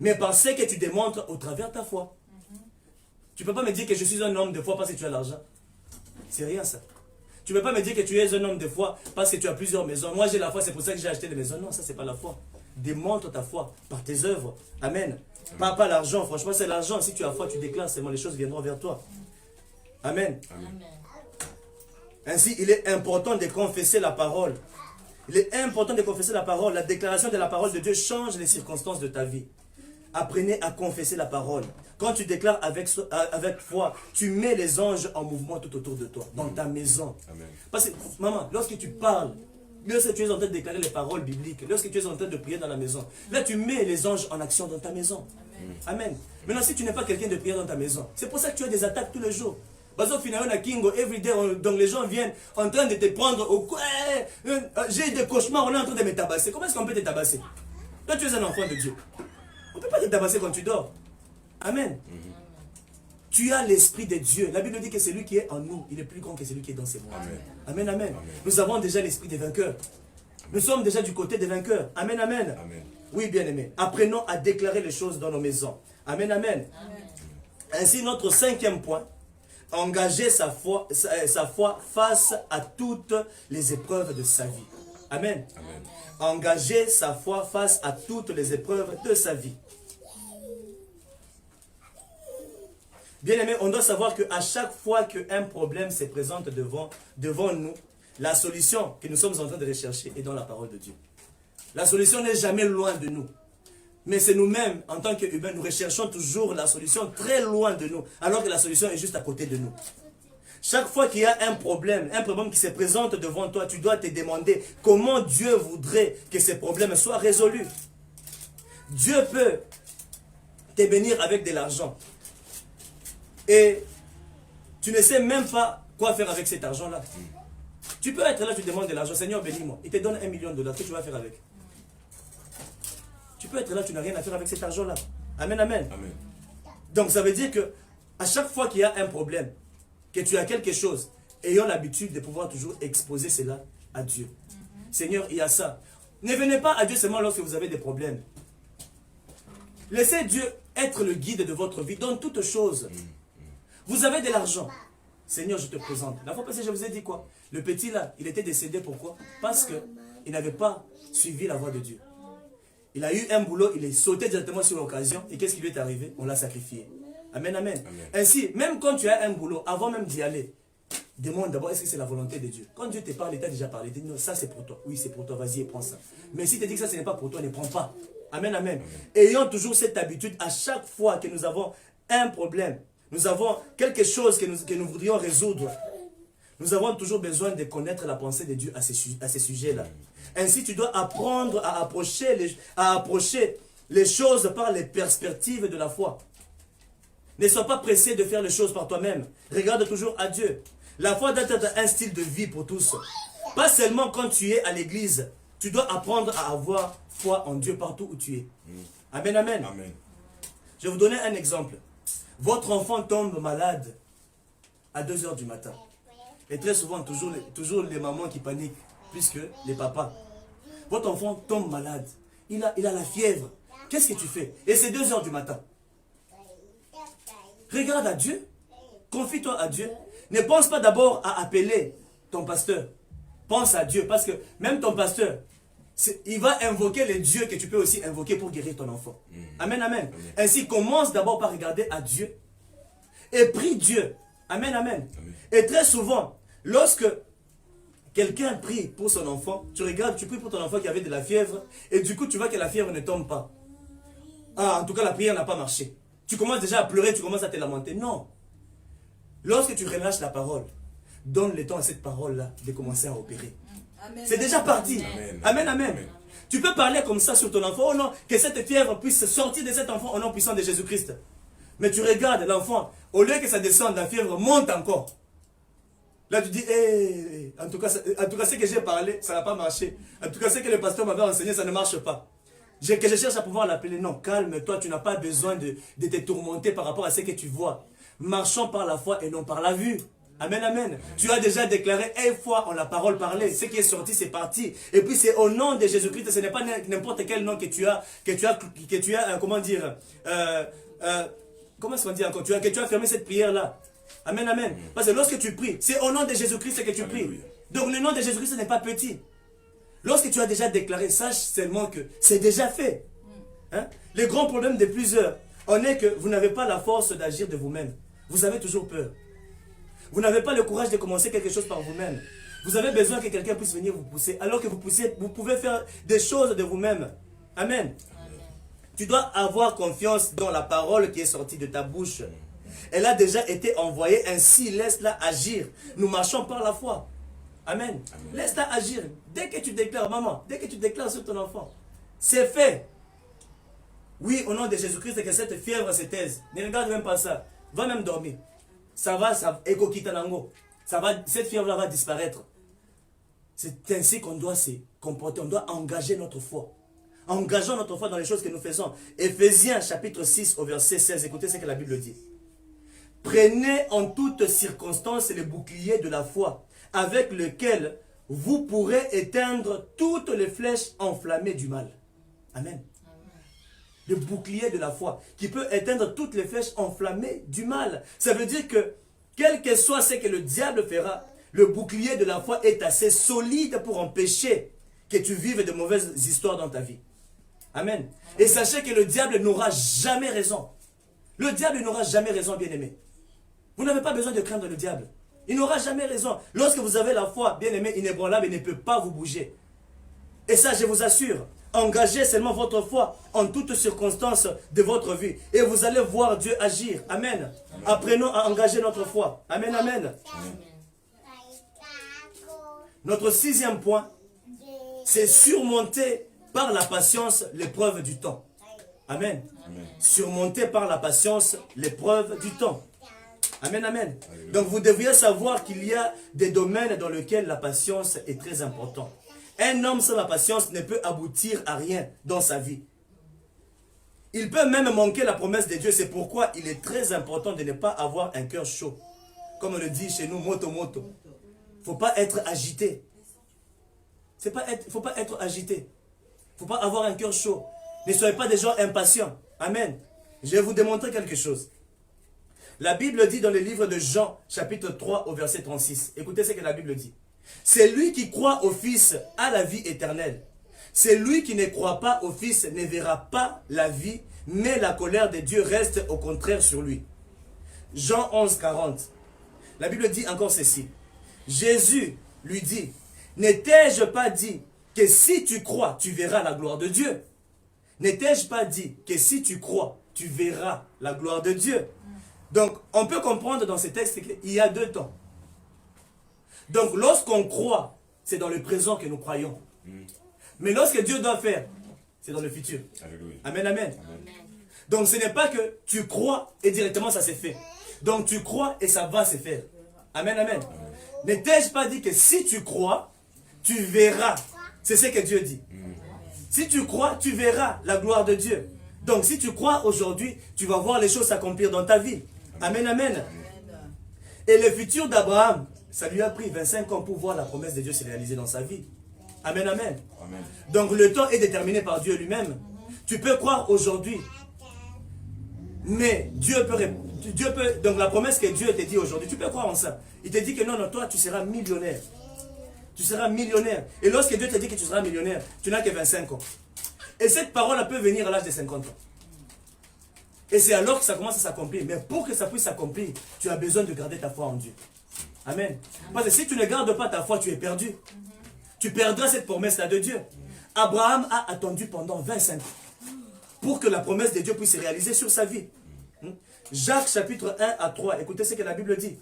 Mais par ce que tu démontres au travers de ta foi. Tu ne peux pas me dire que je suis un homme de foi parce que tu as l'argent. C'est rien ça. Tu ne peux pas me dire que tu es un homme de foi parce que tu as plusieurs maisons. Moi j'ai la foi, c'est pour ça que j'ai acheté des maisons. Non, ça c'est pas la foi. Démontre ta foi par tes œuvres. Amen. Pas l'argent, franchement c'est l'argent. Si tu as foi, tu déclares seulement, les choses viendront vers toi. Amen. Amen. Ainsi, il est important de confesser la parole. Il est important de confesser la parole. La déclaration de la parole de Dieu change les circonstances de ta vie. Apprenez à confesser la parole. Quand tu déclares avec foi, tu mets les anges en mouvement tout autour de toi, dans ta maison. Amen. Parce que, maman, lorsque tu parles, lorsque tu es en train de déclarer les paroles bibliques, lorsque tu es en train de prier dans la maison, là tu mets les anges en action dans ta maison. Amen. Maintenant, si tu n'es pas quelqu'un de prière dans ta maison, c'est pour ça que tu as des attaques tous les jours. Parce que finalement, à Kingo, everyday, donc les gens viennent en train de te prendre au coin. J'ai des cauchemars, on est en train de me tabasser. Comment est-ce qu'on peut te tabasser? Toi, tu es un enfant de Dieu. On ne peut pas te tabasser quand tu dors. Amen. Tu as l'esprit de Dieu. La Bible dit que celui qui est en nous, il est plus grand que celui qui est dans ses mondes. Amen, amen. Nous avons déjà l'esprit des vainqueurs. Nous sommes déjà du côté des vainqueurs. Amen, amen. Amen. Oui, bien aimé. Apprenons à déclarer les choses dans nos maisons. Amen, amen. Ainsi, notre cinquième point, engager sa foi face à toutes les épreuves de sa vie. Amen. Amen. Engager sa foi face à toutes les épreuves de sa vie. Bien aimé, on doit savoir qu'à chaque fois qu'un problème se présente devant nous, la solution que nous sommes en train de rechercher est dans la parole de Dieu. La solution n'est jamais loin de nous. Mais c'est nous-mêmes, en tant qu'humains, nous recherchons toujours la solution très loin de nous, alors que la solution est juste à côté de nous. Chaque fois qu'il y a un problème qui se présente devant toi, tu dois te demander comment Dieu voudrait que ces problèmes soient résolus. Dieu peut te bénir avec de l'argent. Et tu ne sais même pas quoi faire avec cet argent-là. Tu peux être là, tu demandes de l'argent, Seigneur, bénis-moi. Il te donne $1 million, qu'est-ce que tu vas faire avec? Tu peux être là, tu n'as rien à faire avec cet argent-là. Amen, amen. Amen. Donc ça veut dire que à chaque fois qu'il y a un problème, que tu as quelque chose, ayons l'habitude de pouvoir toujours exposer cela à Dieu. Seigneur, il y a ça. Ne venez pas à Dieu seulement lorsque vous avez des problèmes. Laissez Dieu être le guide de votre vie dans toutes choses. Vous avez de l'argent. Seigneur, je te présente. La fois passée, je vous ai dit quoi? Le petit là, il était décédé, pourquoi? Parce qu'il n'avait pas suivi la voie de Dieu. Il a eu un boulot, il est sauté directement sur l'occasion. Et qu'est-ce qui lui est arrivé? On l'a sacrifié. Amen, amen, Amen. Ainsi, même quand tu as un boulot, avant même d'y aller, demande d'abord est-ce que c'est la volonté de Dieu. Quand Dieu te parle, il t'a déjà parlé. Il dit non, ça c'est pour toi. Oui, c'est pour toi, vas-y et prends ça. Mais si tu dis que ça ce n'est pas pour toi, ne prends pas. Amen, amen. Ayons toujours cette habitude, à chaque fois que nous avons un problème, nous avons quelque chose que nous voudrions résoudre, nous avons toujours besoin de connaître la pensée de Dieu à ces sujets-là. Ainsi, tu dois apprendre à approcher les choses par les perspectives de la foi. Ne sois pas pressé de faire les choses par toi-même. Regarde toujours à Dieu. La foi doit être un style de vie pour tous. Pas seulement quand tu es à l'église. Tu dois apprendre à avoir foi en Dieu partout où tu es. Amen, amen. Amen. Je vais vous donner un exemple. Votre enfant tombe malade à 2 h du matin. Et très souvent, toujours les mamans qui paniquent, plus que les papas. Votre enfant tombe malade. Il a la fièvre. Qu'est-ce que tu fais? Et c'est 2 h du matin. Regarde à Dieu. Confie-toi à Dieu. Ne pense pas d'abord à appeler ton pasteur. Pense à Dieu. Parce que même ton pasteur, il va invoquer les dieux que tu peux aussi invoquer pour guérir ton enfant. Amen, amen. Ainsi, commence d'abord par regarder à Dieu. Et prie Dieu. Amen, amen. Et très souvent, lorsque quelqu'un prie pour son enfant, tu regardes, tu pries pour ton enfant qui avait de la fièvre, et du coup tu vois que la fièvre ne tombe pas. Ah, en tout cas la prière n'a pas marché. Tu commences déjà à pleurer, tu commences à te lamenter. Non. Lorsque tu relâches la parole, donne le temps à cette parole-là de commencer à opérer. C'est déjà parti. Amen, amen. Tu peux parler comme ça sur ton enfant. Oh non, que cette fièvre puisse sortir de cet enfant au nom puissant de Jésus-Christ. Mais tu regardes l'enfant, au lieu que ça descende, la fièvre monte encore. Là tu dis, en tout cas, ce que j'ai parlé, ça n'a pas marché. En tout cas, ce que le pasteur m'avait enseigné, ça ne marche pas. Que je cherche à pouvoir l'appeler. Non, calme-toi, tu n'as pas besoin de te tourmenter par rapport à ce que tu vois. Marchons par la foi et non par la vue. Amen, amen. Tu as déjà déclaré une fois en la parole parlée. Ce qui est sorti, c'est parti. Et puis c'est au nom de Jésus-Christ. Ce n'est pas n'importe quel nom que tu as, comment dire, comment est-ce qu'on dit encore, que tu as fermé cette prière-là. Amen, amen. Parce que lorsque tu pries, c'est au nom de Jésus-Christ que tu pries. Alléluia. Donc le nom de Jésus-Christ n'est pas petit. Lorsque tu as déjà déclaré, sache seulement que c'est déjà fait. Hein? Le grand problème de plusieurs, on est que vous n'avez pas la force d'agir de vous-même. Vous avez toujours peur. Vous n'avez pas le courage de commencer quelque chose par vous-même. Vous avez besoin que quelqu'un puisse venir vous pousser. Alors que vous pouvez faire des choses de vous-même. Amen. Tu dois avoir confiance dans la parole qui est sortie de ta bouche. Elle a déjà été envoyée, ainsi laisse-la agir. Nous marchons par la foi. Amen. Laisse-la agir. Dès que tu déclares, maman, dès que tu déclares sur ton enfant, c'est fait. Oui, au nom de Jésus-Christ, que cette fièvre se taise. Ne regarde même pas ça. Va même dormir. Ça va, cette fièvre-là va disparaître. C'est ainsi qu'on doit se comporter. On doit engager notre foi. Engageons notre foi dans les choses que nous faisons. Éphésiens chapitre 6 au verset 16. Écoutez ce que la Bible dit. Prenez en toutes circonstances le bouclier de la foi, avec lequel vous pourrez éteindre toutes les flèches enflammées du mal. Amen. Le bouclier de la foi, qui peut éteindre toutes les flèches enflammées du mal. Ça veut dire que, quel que soit ce que le diable fera, le bouclier de la foi est assez solide pour empêcher que tu vives de mauvaises histoires dans ta vie. Amen. Et sachez que le diable n'aura jamais raison. Le diable n'aura jamais raison, bien-aimé. Vous n'avez pas besoin de craindre le diable. Il n'aura jamais raison. Lorsque vous avez la foi, bien-aimé, inébranlable, il ne peut pas vous bouger. Et ça, je vous assure, engagez seulement votre foi en toutes circonstances de votre vie. Et vous allez voir Dieu agir. Amen. Apprenons à engager notre foi. Amen, amen. Notre sixième point, c'est surmonter par la patience l'épreuve du temps. Amen. Surmonter par la patience l'épreuve du temps. Amen, amen. Donc vous devriez savoir qu'il y a des domaines dans lesquels la patience est très importante. Un homme sans la patience ne peut aboutir à rien dans sa vie. Il peut même manquer la promesse de Dieu. C'est pourquoi il est très important de ne pas avoir un cœur chaud. Comme on le dit chez nous, moto moto. Il ne faut pas être agité. Il ne faut pas être agité. Il ne faut pas avoir un cœur chaud. Ne soyez pas des gens impatients. Amen. Je vais vous démontrer quelque chose. La Bible dit dans le livre de Jean, chapitre 3, au verset 36. Écoutez ce que la Bible dit. C'est lui qui croit au Fils à la vie éternelle. C'est lui qui ne croit pas au Fils ne verra pas la vie, mais la colère de Dieu reste au contraire sur lui. Jean 11, 40. La Bible dit encore ceci. Jésus lui dit, n'ai-je pas dit que si tu crois, tu verras la gloire de Dieu? N'ai-je pas dit que si tu crois, tu verras la gloire de Dieu? Donc, on peut comprendre dans ces textes qu'il y a deux temps. Donc, lorsqu'on croit, c'est dans le présent que nous croyons. Mais lorsque Dieu doit faire, c'est dans le futur. Alléluia. Amen, amen. Donc, ce n'est pas que tu crois et directement ça s'est fait. Donc, tu crois et ça va se faire. Amen, amen. Ne t'ai-je pas dit que si tu crois, tu verras. C'est ce que Dieu dit. Si tu crois, tu verras la gloire de Dieu. Donc, si tu crois aujourd'hui, tu vas voir les choses s'accomplir dans ta vie. Amen, amen. Et le futur d'Abraham, ça lui a pris 25 ans pour voir la promesse de Dieu se réaliser dans sa vie. Amen, amen. Donc le temps est déterminé par Dieu lui-même. Tu peux croire aujourd'hui, mais Dieu peut, donc la promesse que Dieu te dit aujourd'hui, tu peux croire en ça. Il te dit que non, toi tu seras millionnaire. Tu seras millionnaire. Et lorsque Dieu te dit que tu seras millionnaire, tu n'as que 25 ans. Et cette parole peut venir à l'âge de 50 ans. Et c'est alors que ça commence à s'accomplir. Mais pour que ça puisse s'accomplir, tu as besoin de garder ta foi en Dieu. Amen. Parce que si tu ne gardes pas ta foi, tu es perdu. Tu perdras cette promesse-là de Dieu. Abraham a attendu pendant 25 ans pour que la promesse de Dieu puisse se réaliser sur sa vie. Jacques chapitre 1 à 3, écoutez ce que la Bible dit.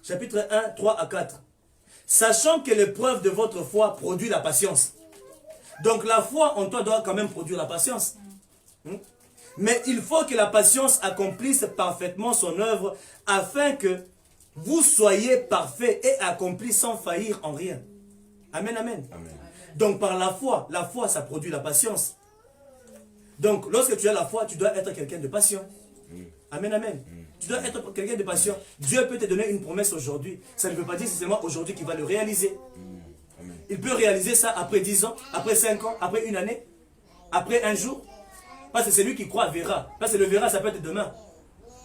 Chapitre 1, 3 à 4. Sachant que l'épreuve de votre foi produit la patience. Donc la foi en toi doit quand même produire la patience. Mais il faut que la patience accomplisse parfaitement son œuvre afin que vous soyez parfaits et accomplis sans faillir en rien. Amen, amen. Amen. Donc par la foi ça produit la patience. Donc lorsque tu as la foi, tu dois être quelqu'un de patient. Amen, amen. Tu dois être quelqu'un de patient. Dieu peut te donner une promesse aujourd'hui. Ça ne veut pas dire que c'est seulement aujourd'hui qu'il va le réaliser. Amen. Il peut réaliser ça après 10 ans, après 5 ans, après une année, après un jour. Parce que c'est lui qui croit verra. Parce que le verra, ça peut être demain.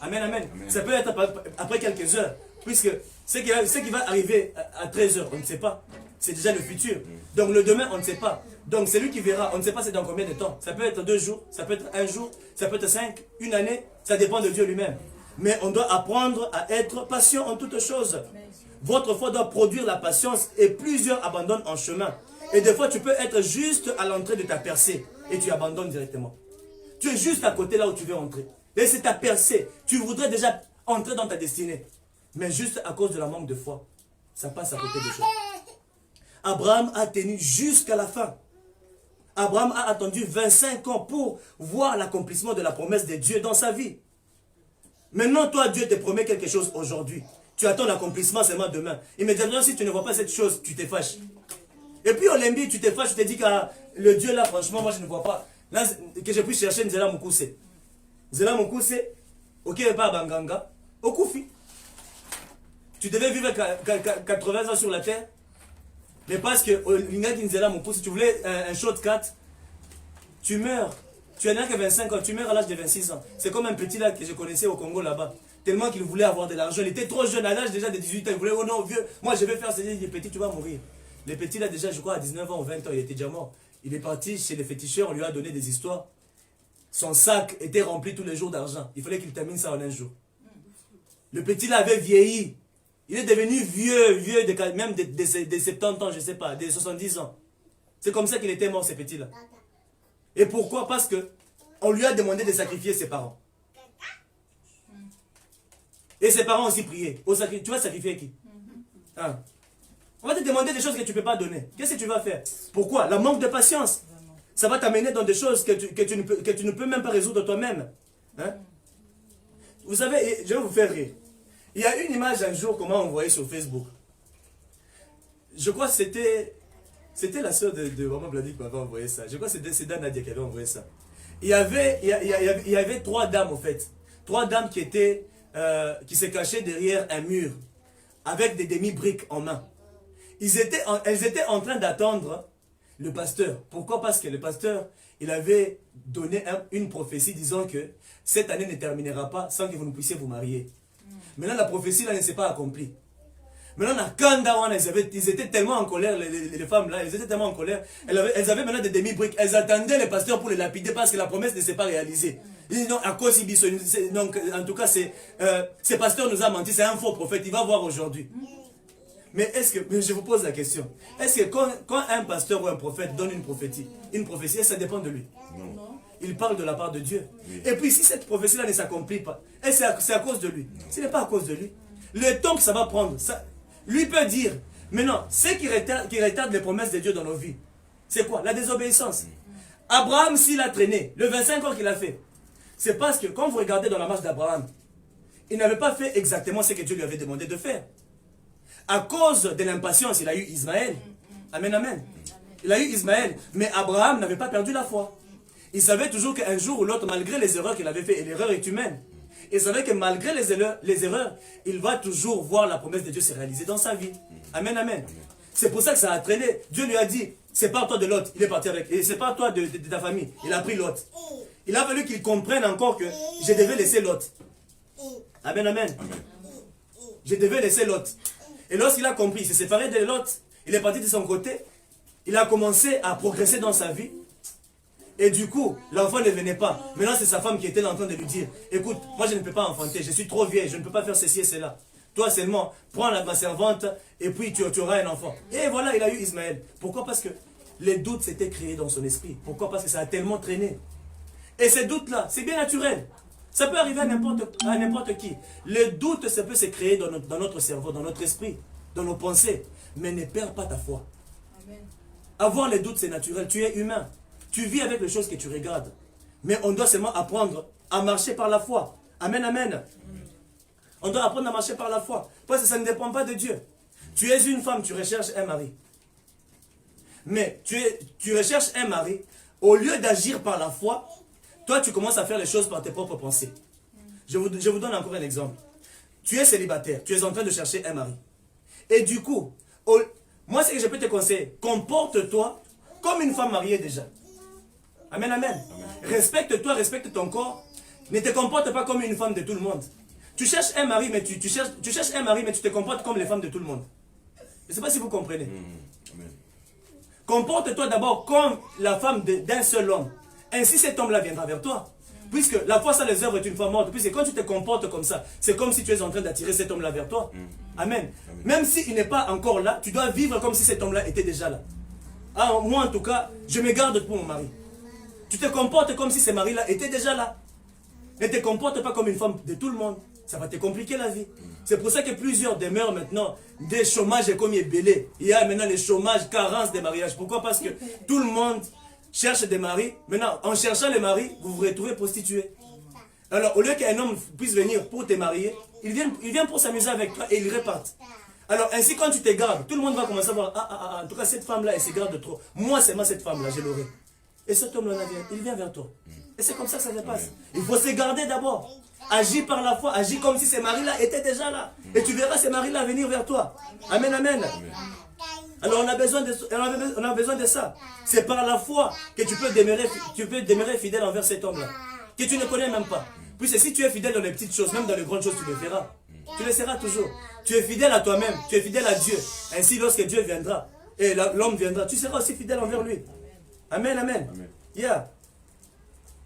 Amen, amen. Amen. Ça peut être après quelques heures. Puisque ce qui va arriver à 13 heures, on ne sait pas. C'est déjà le futur. Donc le demain, on ne sait pas. Donc c'est lui qui verra. On ne sait pas c'est dans combien de temps. Ça peut être 2 jours, ça peut être un jour, ça peut être 5, une année. Ça dépend de Dieu lui-même. Mais on doit apprendre à être patient en toutes choses. Votre foi doit produire la patience et plusieurs abandonnent en chemin. Et des fois, tu peux être juste à l'entrée de ta percée et tu abandonnes directement. Tu es juste à côté là où tu veux entrer. Et c'est ta percée. Tu voudrais déjà entrer dans ta destinée. Mais juste à cause de la manque de foi, ça passe à côté des choses. Abraham a tenu jusqu'à la fin. Abraham a attendu 25 ans pour voir l'accomplissement de la promesse de Dieu dans sa vie. Maintenant, toi, Dieu te promet quelque chose aujourd'hui. Tu attends l'accomplissement seulement demain. Immédiatement, si tu ne vois pas cette chose, tu te fâches. Et puis, au Lembi, tu te fâches, tu te dis que le Dieu là, franchement, moi, je ne vois pas. Là, que je puisse chercher Nzela Mukuse. Nzela Mukuse, ok, pas Banganga, au Koufi. Tu devais vivre 80 ans sur la terre. Mais parce que Nzela Mukuse, tu voulais un shortcut, tu meurs. Tu n'as que 25 ans, tu meurs à l'âge de 26 ans. C'est comme un petit là que je connaissais au Congo là-bas. Tellement qu'il voulait avoir de l'argent. Il était trop jeune à l'âge déjà de 18 ans. Il voulait, oh non, vieux, moi je vais faire ce des petits, tu vas mourir. Le petit là déjà, je crois, à 19 ans ou 20 ans, il était déjà mort. Il est parti chez les féticheurs, on lui a donné des histoires. Son sac était rempli tous les jours d'argent. Il fallait qu'il termine ça en un jour. Le petit là avait vieilli. Il est devenu vieux, même de 70 ans, je ne sais pas, de 70 ans. C'est comme ça qu'il était mort, ce petit là. Et pourquoi? Parce que on lui a demandé de sacrifier ses parents. Et ses parents aussi priaient. Tu vas sacrifier qui? Hein? On va te demander des choses que tu ne peux pas donner. Qu'est-ce que tu vas faire? Pourquoi? La manque de patience. Ça va t'amener dans des choses que tu ne peux même pas résoudre toi-même. Hein? Vous savez, je vais vous faire rire. Il y a une image un jour qu'on m'a envoyée sur Facebook. Je crois que c'était la soeur de Maman Bladi qui m'avait envoyé ça. Je crois que c'est Dan Nadia qui avait envoyé ça. Il y avait 3 dames, en fait. 3 dames qui se cachaient derrière un mur avec des demi-briques en main. Elles étaient en train d'attendre le pasteur. Pourquoi? Parce que le pasteur, il avait donné une prophétie disant que cette année ne terminera pas sans que vous ne puissiez vous marier. Maintenant, la prophétie là ne s'est pas accomplie. Maintenant, ils étaient tellement en colère, les femmes là, elles étaient tellement en colère. Elles avaient maintenant des demi-briques. Elles attendaient le pasteur pour les lapider parce que la promesse ne s'est pas réalisée. Ils disent non, à cause donc, en tout cas, ce pasteur nous a menti, c'est un faux prophète, il va voir aujourd'hui. Mais je vous pose la question, est-ce que quand un pasteur ou un prophète donne une prophétie, est-ce que ça dépend de lui? Non. Il parle de la part de Dieu. Oui. Et puis si cette prophétie-là ne s'accomplit pas, est-ce que c'est à cause de lui? Ce n'est pas à cause de lui. Le temps que ça va prendre, lui peut dire, mais non, ce qui retarde les promesses de Dieu dans nos vies, c'est quoi? La désobéissance. Abraham, s'il a traîné, le 25 ans qu'il a fait, c'est parce que quand vous regardez dans la marche d'Abraham, il n'avait pas fait exactement ce que Dieu lui avait demandé de faire. À cause de l'impatience, il a eu Ismaël. Amen, amen. Il a eu Ismaël, mais Abraham n'avait pas perdu la foi. Il savait toujours qu'un jour ou l'autre, malgré les erreurs qu'il avait faites, et l'erreur est humaine, il savait que malgré les erreurs, il va toujours voir la promesse de Dieu se réaliser dans sa vie. Amen, amen. C'est pour ça que ça a traîné. Dieu lui a dit, sépare-toi de Lot. Il est parti avec. Et sépare-toi de ta famille. Il a pris Lot. Il a fallu qu'il comprenne encore que je devais laisser Lot. Amen, amen. Je devais laisser Lot. Et lorsqu'il a compris, il s'est séparé de Lot. Il est parti de son côté. Il a commencé à progresser dans sa vie. Et du coup, l'enfant ne venait pas. Maintenant, c'est sa femme qui était là en train de lui dire, écoute, moi je ne peux pas enfanter, je suis trop vieille, je ne peux pas faire ceci et cela. toi seulement, prends ma servante et puis tu auras un enfant. Et voilà, il a eu Ismaël. Pourquoi? Parce que les doutes s'étaient créés dans son esprit. Pourquoi? Parce que ça a tellement traîné. Et ces doutes-là, c'est bien naturel. Ça peut arriver à n'importe qui. Le doute, ça peut se créer dans notre cerveau, dans notre esprit, dans nos pensées. Mais ne perds pas ta foi. Amen. Avoir les doutes, c'est naturel. Tu es humain. Tu vis avec les choses que tu regardes. Mais on doit seulement apprendre à marcher par la foi. Amen, amen. On doit apprendre à marcher par la foi. Parce que ça ne dépend pas de Dieu. Tu es une femme, tu recherches un mari. Mais tu recherches un mari. Au lieu d'agir par la foi, toi, tu commences à faire les choses par tes propres pensées. Je vous donne encore un exemple. Tu es célibataire, tu es en train de chercher un mari. Et du coup, moi, ce que je peux te conseiller, comporte-toi comme une femme mariée déjà. Amen, amen. Respecte-toi, respecte ton corps. Ne te comporte pas comme une femme de tout le monde. Tu cherches un mari, mais tu cherches un mari, mais tu te comportes comme les femmes de tout le monde. Je ne sais pas si vous comprenez. Comporte-toi d'abord comme la femme d'un seul homme. Ainsi cet homme-là viendra vers toi. Puisque la foi sans les œuvres est une foi morte. Puisque quand tu te comportes comme ça, c'est comme si tu es en train d'attirer cet homme-là vers toi. Amen. Même s'il n'est pas encore là, tu dois vivre comme si cet homme-là était déjà là. Ah, moi en tout cas, je me garde pour mon mari. Tu te comportes comme si ce mari-là était déjà là. Ne te comporte pas comme une femme de tout le monde. Ça va te compliquer la vie. C'est pour ça que plusieurs demeurent maintenant des chômages comme il est belé. Il y a maintenant les chômages, carences des mariages. Pourquoi? Parce que tout le monde cherche des maris. Maintenant, en cherchant les maris, vous vous retrouvez prostitués. Alors, au lieu qu'un homme puisse venir pour te marier, il vient pour s'amuser avec toi et il repart. Alors, ainsi, quand tu te gardes, tout le monde va commencer à voir, en tout cas, cette femme-là, elle se garde trop. Moi, seulement cette femme-là, je l'aurai. Et cet homme-là, il vient vers toi. Et c'est comme ça que ça se passe. Il faut se garder d'abord. Agis par la foi, agis comme si ces maris-là étaient déjà là. Et tu verras ces maris-là venir vers toi. Amen, amen. Alors on a besoin de ça. C'est par la foi que tu peux demeurer fidèle envers cet homme-là. Que tu ne connais même pas. Puisque si tu es fidèle dans les petites choses, même dans les grandes choses, tu le feras. Tu le seras toujours. Tu es fidèle à toi-même, tu es fidèle à Dieu. Ainsi, lorsque Dieu viendra, et l'homme viendra, tu seras aussi fidèle envers lui. Amen, amen. Yeah.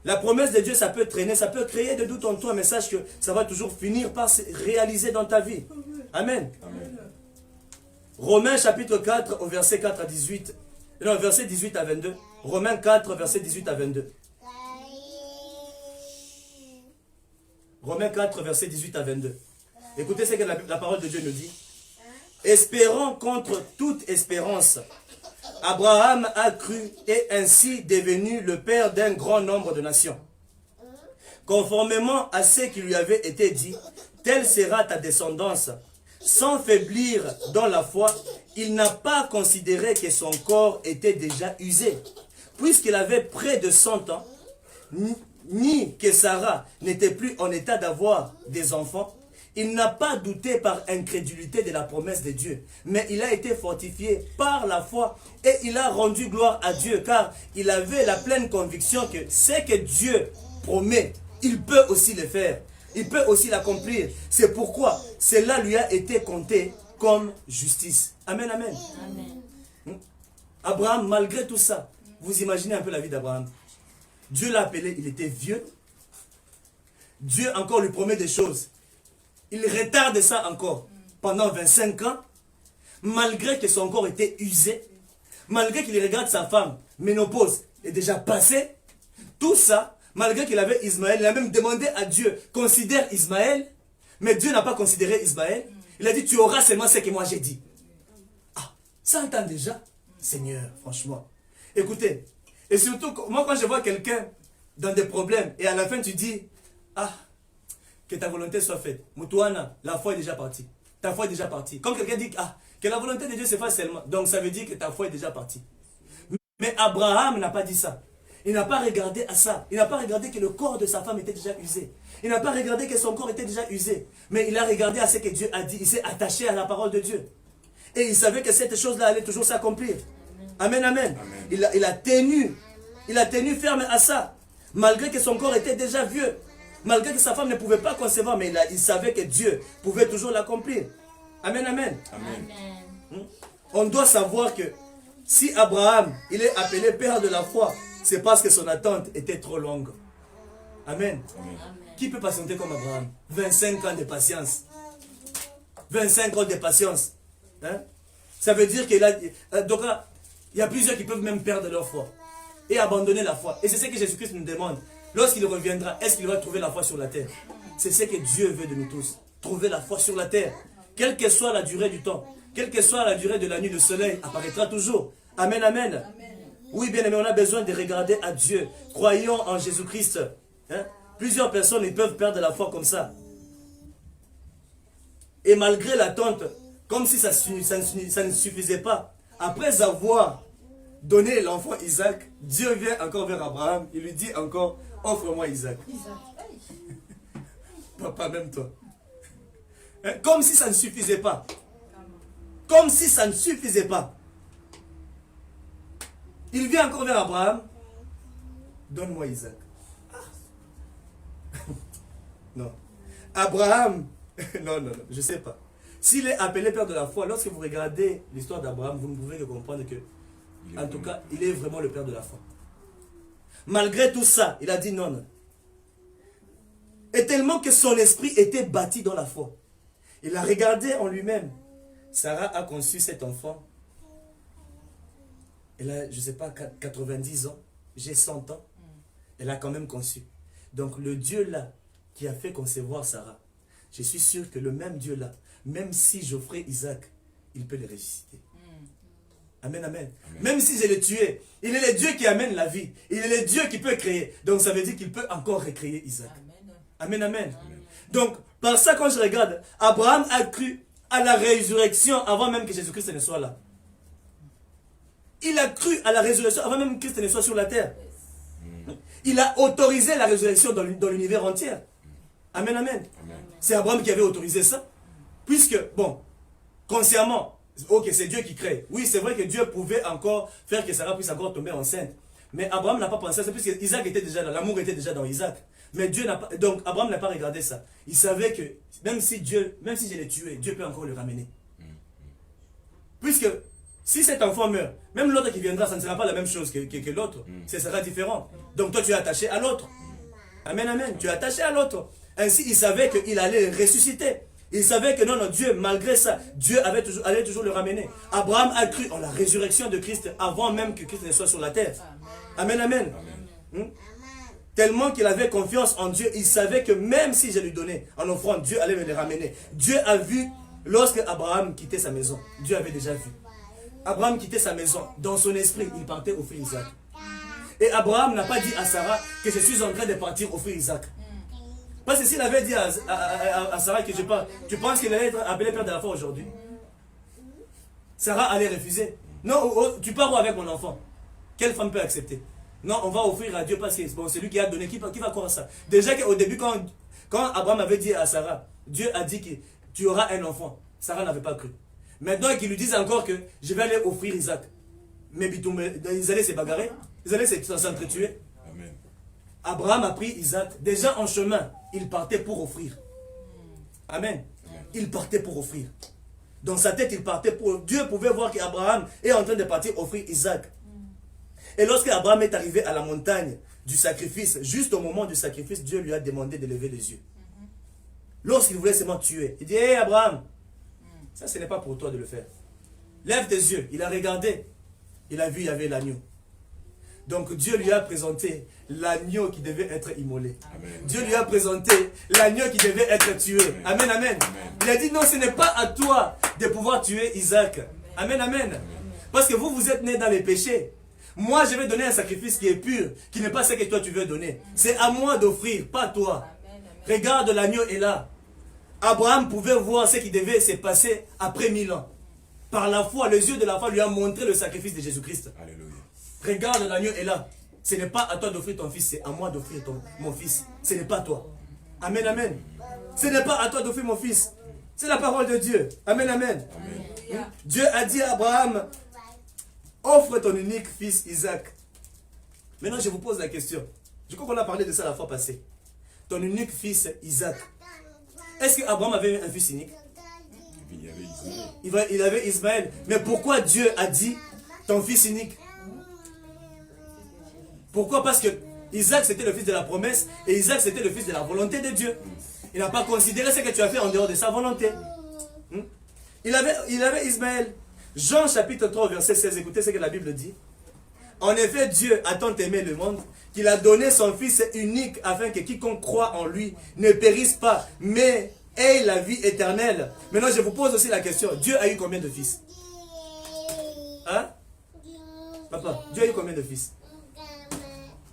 La promesse de Dieu, ça peut traîner, ça peut créer des doutes en toi, mais sache que ça va toujours finir par se réaliser dans ta vie. Amen. Amen. Romains chapitre 4, au verset 4 à 18. Non, verset 18 à 22. Romains 4, verset 18 à 22. Romains 4, verset 18 à 22. Écoutez ce que la parole de Dieu nous dit. Espérant contre toute espérance, Abraham a cru et ainsi devenu le père d'un grand nombre de nations. Conformément à ce qui lui avait été dit, telle sera ta descendance. Sans faiblir dans la foi, il n'a pas considéré que son corps était déjà usé, puisqu'il avait près de 100 ans, ni que Sarah n'était plus en état d'avoir des enfants. Il n'a pas douté par incrédulité de la promesse de Dieu, mais il a été fortifié par la foi et il a rendu gloire à Dieu, car il avait la pleine conviction que ce que Dieu promet, il peut aussi le faire. Il peut aussi l'accomplir. C'est pourquoi cela lui a été compté comme justice. Amen, amen. Amen. Abraham, malgré tout ça, vous imaginez un peu la vie d'Abraham. Dieu l'a appelé, il était vieux. Dieu encore lui promet des choses. Il retarde ça encore pendant 25 ans, malgré que son corps était usé, malgré qu'il regarde sa femme, ménopause est déjà passée. Tout ça, malgré qu'il avait Ismaël, il a même demandé à Dieu, considère Ismaël, mais Dieu n'a pas considéré Ismaël. Il a dit, tu auras seulement ce que moi j'ai dit. Ah, ça entend déjà, Seigneur, franchement. Écoutez, et surtout, moi quand je vois quelqu'un dans des problèmes, et à la fin tu dis, ah, que ta volonté soit faite. Moutouana, la foi est déjà partie. Ta foi est déjà partie. Comme quelqu'un dit, ah, que la volonté de Dieu se fasse seulement. Donc ça veut dire que ta foi est déjà partie. Mais Abraham n'a pas dit ça. Il n'a pas regardé à ça. Il n'a pas regardé que le corps de sa femme était déjà usé. Il n'a pas regardé que son corps était déjà usé. Mais il a regardé à ce que Dieu a dit. Il s'est attaché à la parole de Dieu. Et il savait que cette chose-là allait toujours s'accomplir. Amen, amen. Amen. Il a tenu ferme à ça. Malgré que son corps était déjà vieux. Malgré que sa femme ne pouvait pas concevoir, mais il savait que Dieu pouvait toujours l'accomplir. Amen, amen. Amen. On doit savoir que si Abraham, il est appelé père de la foi, c'est parce que son attente était trop longue. Amen. Amen. Qui peut patienter comme Abraham? 25 ans de patience. 25 ans de patience. Hein? Ça veut dire qu'il a... donc là, il y a plusieurs qui peuvent même perdre leur foi et abandonner la foi. Et c'est ce que Jésus-Christ nous demande. Lorsqu'il reviendra, est-ce qu'il va trouver la foi sur la terre? C'est ce que Dieu veut de nous tous. Trouver la foi sur la terre. Quelle que soit la durée du temps, quelle que soit la durée de la nuit, le soleil apparaîtra toujours. Amen, amen. Amen. Oui, bien aimé, on a besoin de regarder à Dieu. Croyons en Jésus-Christ. Hein? Plusieurs personnes ils peuvent perdre la foi comme ça. Et malgré l'attente, comme si ça ne suffisait pas, après avoir donné l'enfant Isaac, Dieu vient encore vers Abraham, il lui dit encore, offre-moi Isaac. Papa, même toi. Comme si ça ne suffisait pas. Comme si ça ne suffisait pas. Il vient encore vers Abraham, donne-moi Isaac. Non. Abraham, non, je ne sais pas. S'il est appelé père de la foi, lorsque vous regardez l'histoire d'Abraham, vous ne pouvez que comprendre que, en tout cas, il est vraiment le père de la foi. Malgré tout ça, il a dit non. Et tellement que son esprit était bâti dans la foi. Il a regardé en lui-même. Sarah a conçu cet enfant. Elle a, je ne sais pas, 90 ans. J'ai 100 ans. Elle a quand même conçu. Donc le Dieu là, qui a fait concevoir Sarah, je suis sûr que le même Dieu là, même si j'offrais Isaac, il peut le ressusciter. Amen, amen, amen. Même si je l'ai tué, il est le Dieu qui amène la vie. Il est le Dieu qui peut créer. Donc ça veut dire qu'il peut encore recréer Isaac. Amen, amen. Amen. Donc, par ça, quand je regarde, Abraham a cru à la résurrection avant même que Jésus-Christ ne soit là. Il a cru à la résurrection avant même que Christ ne soit sur la terre. Il a autorisé la résurrection dans l'univers entier. Amen, amen. C'est Abraham qui avait autorisé ça. Puisque, bon, consciemment, ok, c'est Dieu qui crée. Oui, c'est vrai que Dieu pouvait encore faire que Sarah puisse encore tomber enceinte. Mais Abraham n'a pas pensé à ça, puisque Isaac était déjà là, l'amour était déjà dans Isaac. Mais Dieu n'a pas, donc Abraham n'a pas regardé ça. Il savait que même si je l'ai tué, Dieu peut encore le ramener. Puisque si cet enfant meurt, même l'autre qui viendra, ça ne sera pas la même chose que l'autre. Ça sera différent. Donc toi tu es attaché à l'autre. Amen, amen. Tu es attaché à l'autre. Ainsi il savait qu'il allait ressusciter. Il savait que non, Dieu, malgré ça, Dieu allait toujours le ramener. Abraham a cru en la résurrection de Christ avant même que Christ ne soit sur la terre. Amen, amen. Amen. Tellement qu'il avait confiance en Dieu, il savait que même si je lui donnais en offrande, Dieu allait me les ramener. Dieu a vu, lorsque Abraham quittait sa maison, Dieu avait déjà vu. Abraham quittait sa maison, dans son esprit, il partait offrir Isaac. Et Abraham n'a pas dit à Sarah que je suis en train de partir offrir Isaac. Parce que s'il avait dit à Sarah que je pars, tu penses qu'il allait être appelé père de la foi aujourd'hui? Sarah allait refuser. Non, tu pars où avec mon enfant? Quelle femme peut accepter? Non, on va offrir à Dieu parce que bon, c'est lui qui a donné. Qui va croire à ça? Déjà qu'au début, quand Abraham avait dit à Sarah, Dieu a dit que tu auras un enfant. Sarah n'avait pas cru. Maintenant qu'ils lui disent encore que je vais aller offrir Isaac. Mais ils allaient se bagarrer. Ils allaient s'entretuer. Abraham a pris Isaac. Déjà en chemin, il partait pour offrir. Amen. Il partait pour offrir. Dans sa tête, il partait pour... Dieu pouvait voir qu'Abraham est en train de partir offrir Isaac. Et lorsque Abraham est arrivé à la montagne du sacrifice, juste au moment du sacrifice, Dieu lui a demandé de lever les yeux. Lorsqu'il voulait seulement tuer, il dit, hé Abraham, ça ce n'est pas pour toi de le faire. Lève tes yeux. Il a regardé. Il a vu, il y avait l'agneau. Donc Dieu lui a présenté l'agneau qui devait être immolé. Amen. Dieu lui a présenté l'agneau qui devait être tué. Amen, amen, amen. Il a dit non, ce n'est pas à toi de pouvoir tuer Isaac. Amen, amen, amen. Parce que vous êtes nés dans les péchés. Moi, je vais donner un sacrifice qui est pur, qui n'est pas ce que toi tu veux donner. C'est à moi d'offrir, pas à toi. Regarde, l'agneau est là. Abraham pouvait voir ce qui devait se passer après 1000 ans. Par la foi, les yeux de la foi lui ont montré le sacrifice de Jésus-Christ. Alléluia. Regarde, l'agneau est là. Ce n'est pas à toi d'offrir ton fils, c'est à moi d'offrir mon fils. Ce n'est pas à toi. Amen, amen. Ce n'est pas à toi d'offrir mon fils. C'est la parole de Dieu. Amen, amen. Amen. Dieu a dit à Abraham, offre ton unique fils Isaac. Maintenant, je vous pose la question. Je crois qu'on a parlé de ça la fois passée. Ton unique fils Isaac. Est-ce qu'Abraham avait un fils unique? Il avait Ismaël. Mais pourquoi Dieu a dit ton fils unique? Pourquoi? Parce que Isaac c'était le fils de la promesse et Isaac c'était le fils de la volonté de Dieu. Il n'a pas considéré ce que tu as fait en dehors de sa volonté. Il avait Ismaël. Jean chapitre 3, verset 16, écoutez ce que la Bible dit. En effet, Dieu a tant aimé le monde qu'il a donné son Fils unique afin que quiconque croit en lui ne périsse pas, mais ait la vie éternelle. Maintenant, je vous pose aussi la question. Dieu a eu combien de fils? Hein? Papa, Dieu a eu combien de fils?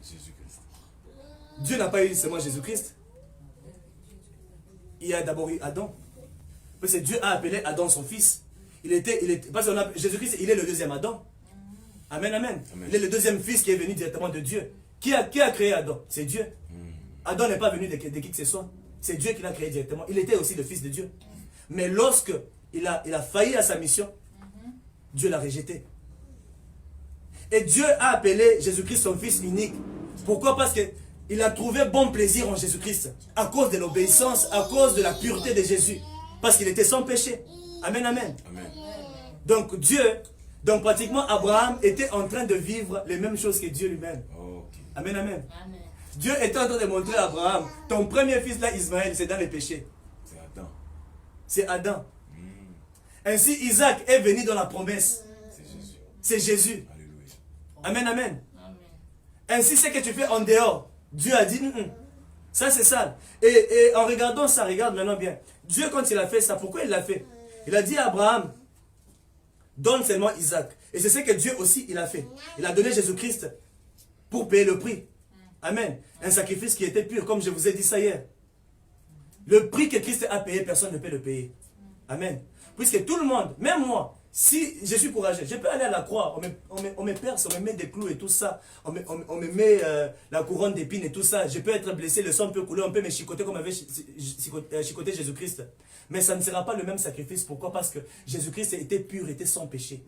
Jésus-Christ. Dieu n'a pas eu seulement Jésus-Christ. Il y a d'abord eu Adam. Parce que Dieu a appelé Adam son fils. Parce que Jésus-Christ, il est le deuxième Adam. Amen, amen, amen. Il est le deuxième fils qui est venu directement de Dieu. Qui a créé Adam? C'est Dieu. Adam n'est pas venu de qui que ce soit. C'est Dieu qui l'a créé directement. Il était aussi le fils de Dieu. Mais lorsque il a failli à sa mission, Dieu l'a rejeté. Et Dieu a appelé Jésus-Christ son fils unique. Pourquoi? Parce qu'il a trouvé bon plaisir en Jésus-Christ. À cause de l'obéissance, à cause de la pureté de Jésus. Parce qu'il était sans péché. Amen, amen. Amen. Donc pratiquement Abraham était en train de vivre les mêmes choses que Dieu lui-même. Okay. Amen, amen. Amen. Dieu était en train de montrer à Abraham, ton premier fils là, Ismaël, c'est dans les péchés. C'est Adam. C'est Adam. Ainsi, Isaac est venu dans la promesse. C'est Jésus. C'est Jésus. Alléluia. Amen, amen. Ainsi, ce que tu fais en dehors, Dieu a dit, ça c'est sale. Et en regardant ça, regarde maintenant bien. Dieu, quand il a fait ça, pourquoi il l'a fait? Il a dit à Abraham, donne seulement Isaac. Et c'est ce que Dieu aussi, il a fait. Il a donné Jésus-Christ pour payer le prix. Amen. Un sacrifice qui était pur, comme je vous ai dit ça hier. Le prix que Christ a payé, personne ne peut le payer. Amen. Puisque tout le monde, même moi, si je suis courageux, je peux aller à la croix, on me perce, on me met des clous et tout ça, on me met la couronne d'épines et tout ça, je peux être blessé, le sang peut couler, on peut me chicoter comme avait chicoté Jésus-Christ. Mais ça ne sera pas le même sacrifice. Pourquoi? Parce que Jésus-Christ était pur, était sans péché.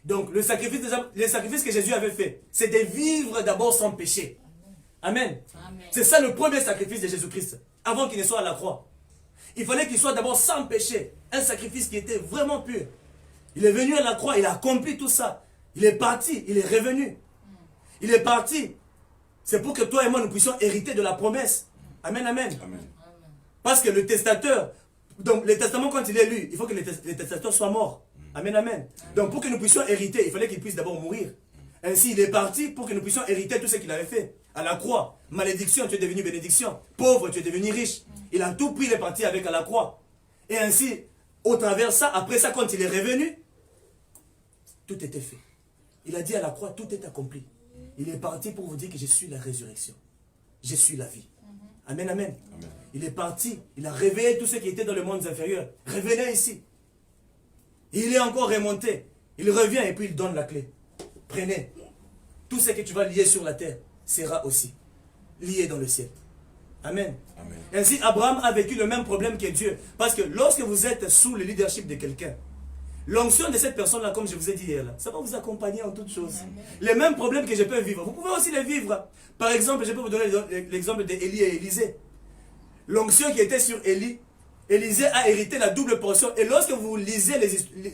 Donc le sacrifice que Jésus avait fait, c'est de vivre d'abord sans péché. Amen. C'est ça le premier sacrifice de Jésus-Christ, avant qu'il ne soit à la croix. Il fallait qu'il soit d'abord sans péché, un sacrifice qui était vraiment pur. Il est venu à la croix, il a accompli tout ça. Il est parti, il est revenu. Il est parti. C'est pour que toi et moi nous puissions hériter de la promesse. Amen, amen. Amen. Parce que le testateur, donc le testament quand il est lu, il faut que le testateur soit mort. Amen, amen. Donc pour que nous puissions hériter, il fallait qu'il puisse d'abord mourir. Ainsi il est parti pour que nous puissions hériter tout ce qu'il avait fait. À la croix, malédiction, tu es devenu bénédiction. Pauvre, tu es devenu riche. Il a tout pris, il est parti avec à la croix. Et ainsi, au travers ça, après ça, quand il est revenu, tout était fait. Il a dit à la croix, tout est accompli. Il est parti pour vous dire que je suis la résurrection. Je suis la vie. Amen, amen. Amen. Il est parti, il a réveillé tous ceux qui étaient dans le monde inférieur. Revenez ici. Il est encore remonté. Il revient et puis il donne la clé. Prenez. Tout ce que tu vas lier sur la terre sera aussi lié dans le ciel. Amen. Amen. Ainsi, Abraham a vécu le même problème que Dieu. Parce que lorsque vous êtes sous le leadership de quelqu'un, l'onction de cette personne-là, comme je vous ai dit hier, là, ça va vous accompagner en toutes choses. Amen. Les mêmes problèmes que je peux vivre, vous pouvez aussi les vivre. Par exemple, je peux vous donner l'exemple d'Élie et Élisée. L'onction qui était sur Élie, Élisée a hérité la double portion. Et lorsque vous lisez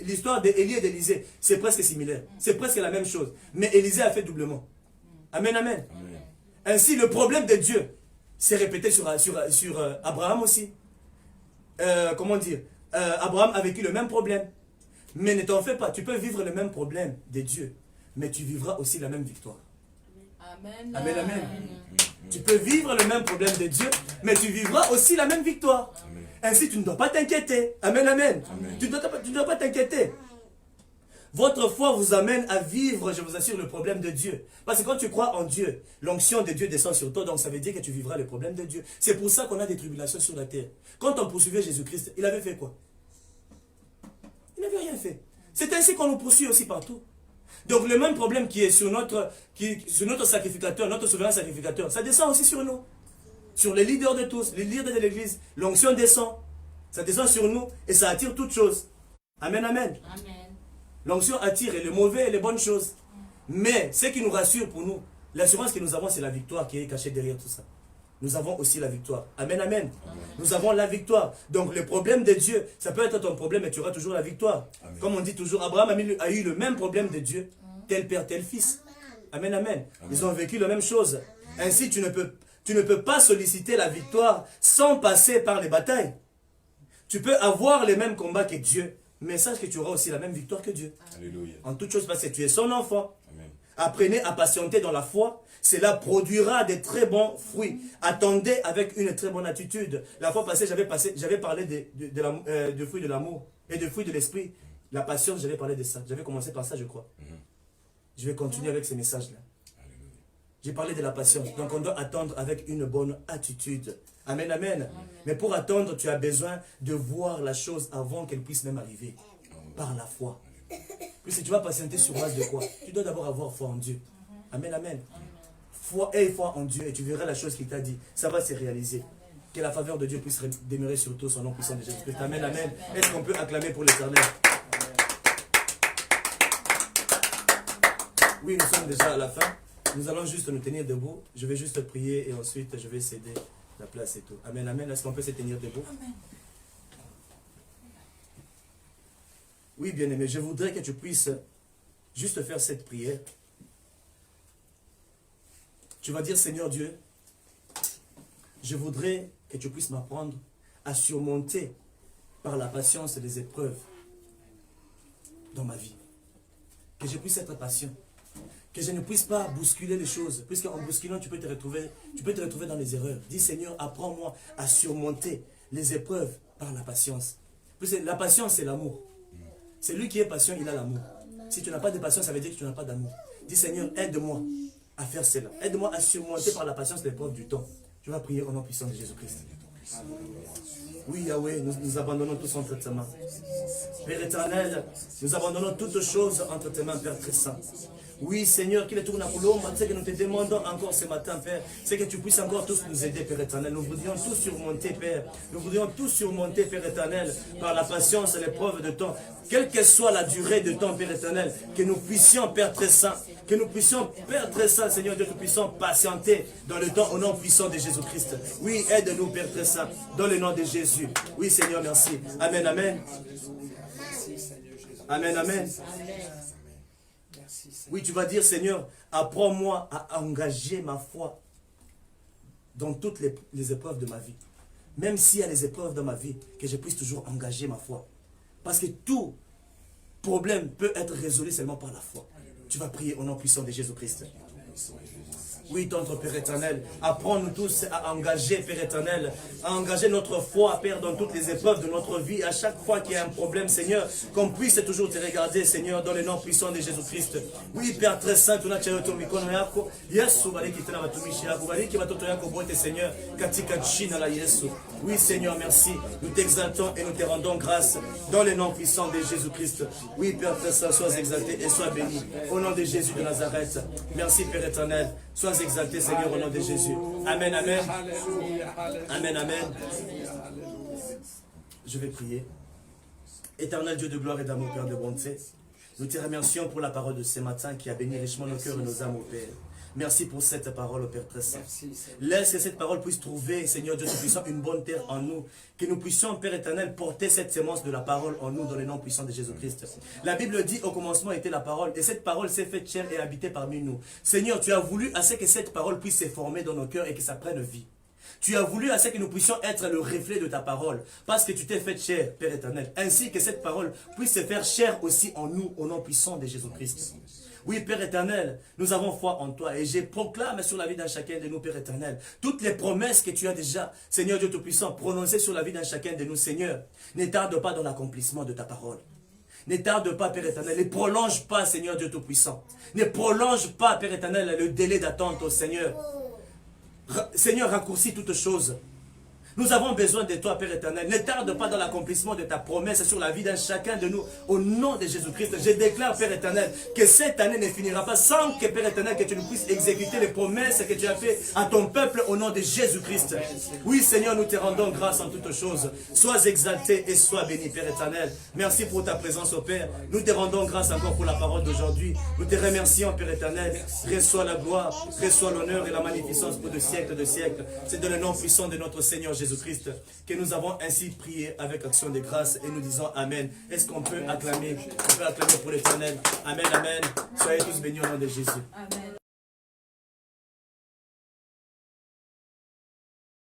l'histoire d'Élie et d'Élisée, c'est presque similaire. C'est presque la même chose. Mais Élisée a fait doublement. Amen, amen. Amen. Ainsi, le problème de Dieu s'est répété sur Abraham aussi. Comment dire? Abraham a vécu le même problème. Mais ne t'en fais pas, tu peux vivre le même problème de Dieu, mais tu vivras aussi la même victoire. Amen. Amen, amen. Tu peux vivre le même problème de Dieu, mais tu vivras aussi la même victoire. Amen. Ainsi, tu ne dois pas t'inquiéter. Amen, amen. Amen. Tu ne dois pas t'inquiéter. Votre foi vous amène à vivre, je vous assure, le problème de Dieu. Parce que quand tu crois en Dieu, l'onction de Dieu descend sur toi, donc ça veut dire que tu vivras le problème de Dieu. C'est pour ça qu'on a des tribulations sur la terre. Quand on poursuivait Jésus-Christ, il avait fait quoi? Il n'avait rien fait. C'est ainsi qu'on nous poursuit aussi partout. Donc le même problème qui est sur notre sacrificateur, notre souverain sacrificateur, ça descend aussi sur nous. Sur les leaders de tous, les leaders de l'église. L'onction descend. Ça descend sur nous et ça attire toutes choses. Amen, amen. Amen. L'onction attire et le mauvais et les bonnes choses. Mais ce qui nous rassure pour nous, l'assurance que nous avons, c'est la victoire qui est cachée derrière tout ça. Nous avons aussi la victoire. Amen, amen. Amen. Nous avons la victoire. Donc le problème de Dieu, ça peut être ton problème et tu auras toujours la victoire. Amen. Comme on dit toujours, Abraham a eu le même problème de Dieu, tel père, tel fils. Amen, amen. Amen. Ils ont vécu la même chose. Ainsi, tu ne peux pas solliciter la victoire sans passer par les batailles. Tu peux avoir les mêmes combats que Dieu, mais sache que tu auras aussi la même victoire que Dieu. Alléluia. En toute chose, parce que tu es son enfant. Amen. Apprenez à patienter dans la foi. Cela produira des très bons fruits. Attendez avec une très bonne attitude. La fois passée, j'avais parlé de fruits de l'amour et de fruits de l'esprit. La patience, j'avais parlé de ça. J'avais commencé par ça, je crois. Je vais continuer avec ces messages-là. J'ai parlé de la patience. Donc on doit attendre avec une bonne attitude. Amen, amen. Amen. Mais pour attendre, tu as besoin de voir la chose avant qu'elle puisse même arriver. Par la foi. Puisque tu vas patienter sur base de quoi? Tu dois d'abord avoir foi en Dieu. Amen, amen. Foi et foi en Dieu et tu verras la chose qu'il t'a dit. Ça va se réaliser. Que la faveur de Dieu puisse demeurer sur toi, son nom puissant de Jésus-Christ. Amen, amen. Est-ce qu'on peut acclamer pour l'Éternel? Oui, nous sommes déjà à la fin. Nous allons juste nous tenir debout. Je vais juste prier et ensuite je vais céder la place et tout. Amen, amen. Est-ce qu'on peut se tenir debout? Amen. Oui, bien-aimé, je voudrais que tu puisses juste faire cette prière. Tu vas dire, Seigneur Dieu, je voudrais que tu puisses m'apprendre à surmonter par la patience les épreuves dans ma vie. Que je puisse être patient. Que je ne puisse pas bousculer les choses. Puisqu'en bousculant, tu peux te retrouver dans les erreurs. Dis, Seigneur, apprends-moi à surmonter les épreuves par la patience. Puisque la patience, c'est l'amour. C'est lui qui est patient, il a l'amour. Si tu n'as pas de patience, ça veut dire que tu n'as pas d'amour. Dis, Seigneur, aide-moi à faire cela. Aide-moi à surmonter par la patience l'épreuve du temps. Tu vas prier au nom puissant de Jésus-Christ. Oui, Yahweh, nous abandonnons tous entre tes mains. Père éternel, nous abandonnons toutes choses entre tes mains, Père très saint. Oui, Seigneur, qu'il est tout ce que nous te demandons encore ce matin, Père, c'est que tu puisses encore tous nous aider, Père éternel. Nous voudrions tous surmonter, Père. Nous voudrions tous surmonter, Père éternel, par la patience et l'épreuve de temps. Quelle que soit la durée de temps, Père éternel, que nous puissions, Père très saint, que nous puissions, Père très saint, Seigneur Dieu, que nous puissions patienter dans le temps au nom puissant de Jésus-Christ. Oui, aide-nous, Père très saint, dans le nom de Jésus. Oui, Seigneur, merci. Amen, amen. Amen, amen. Oui, tu vas dire, Seigneur, apprends-moi à engager ma foi dans toutes les épreuves de ma vie. Même s'il y a des épreuves dans ma vie, que je puisse toujours engager ma foi. Parce que tout problème peut être résolu seulement par la foi. Tu vas prier au nom puissant de Jésus-Christ. Oui, tendre Père éternel, apprends-nous tous à engager, Père éternel, à engager notre foi, Père, dans toutes les épreuves de notre vie. À chaque fois qu'il y a un problème, Seigneur, qu'on puisse toujours te regarder, Seigneur, dans le nom puissant de Jésus-Christ. Oui, Père très saint, tu n'as pas de mikono yako. Yesu, bariki tena watumishi yako. Bariki watoto yako bote, Seigneur, katika jina la Yesu. Oui, Seigneur, merci. Nous t'exaltons et nous te rendons grâce dans le nom puissant de Jésus-Christ. Oui, Père très saint, sois exalté et sois béni. Au nom de Jésus de Nazareth. Merci, Père éternel. Sois exalté, Seigneur, au nom de Jésus. Amen, amen. Amen, amen. Je vais prier. Éternel Dieu de gloire et d'amour, Père de bonté, nous te remercions pour la parole de ce matin qui a béni richement nos cœurs et nos âmes, au Père. Merci pour cette parole, au Père très saint. Laisse que cette parole puisse trouver, Seigneur Dieu Tout-Puissant, une bonne terre en nous. Que nous puissions, Père éternel, porter cette sémence de la parole en nous, dans le nom puissant de Jésus-Christ. La Bible dit, au commencement était la parole, et cette parole s'est faite chair et habitée parmi nous. Seigneur, tu as voulu à ce que cette parole puisse se former dans nos cœurs et que ça prenne vie. Tu as voulu à ce que nous puissions être le reflet de ta parole, parce que tu t'es fait chair, Père éternel, ainsi que cette parole puisse se faire chair aussi en nous, au nom puissant de Jésus-Christ. Oui, Père éternel, nous avons foi en toi et je proclame sur la vie d'un chacun de nous, Père éternel, toutes les promesses que tu as déjà, Seigneur Dieu Tout-Puissant, prononcées sur la vie d'un chacun de nous, Seigneur. Ne tarde pas dans l'accomplissement de ta parole. Ne tarde pas, Père éternel. Ne prolonge pas, Seigneur Dieu Tout-Puissant. Ne prolonge pas, Père éternel, le délai d'attente au Seigneur. Seigneur, raccourcis toutes choses. Nous avons besoin de toi, Père éternel. Ne tarde pas dans l'accomplissement de ta promesse sur la vie d'un chacun de nous. Au nom de Jésus-Christ, je déclare, Père éternel, que cette année ne finira pas sans que, Père éternel, que tu nous puisses exécuter les promesses que tu as faites à ton peuple au nom de Jésus-Christ. Oui, Seigneur, nous te rendons grâce en toutes choses. Sois exalté et sois béni, Père éternel. Merci pour ta présence, au Père. Nous te rendons grâce encore pour la parole d'aujourd'hui. Nous te remercions, Père éternel. Reçois la gloire, reçois l'honneur et la magnificence pour de siècles de siècles. C'est dans le nom puissant de notre Seigneur Jésus-Christ que nous avons ainsi prié avec action de grâce et nous disons Amen. Est-ce qu'on peut acclamer? On peut acclamer pour l'Éternel. Amen, Amen. Soyez tous bénis au nom de Jésus. Amen.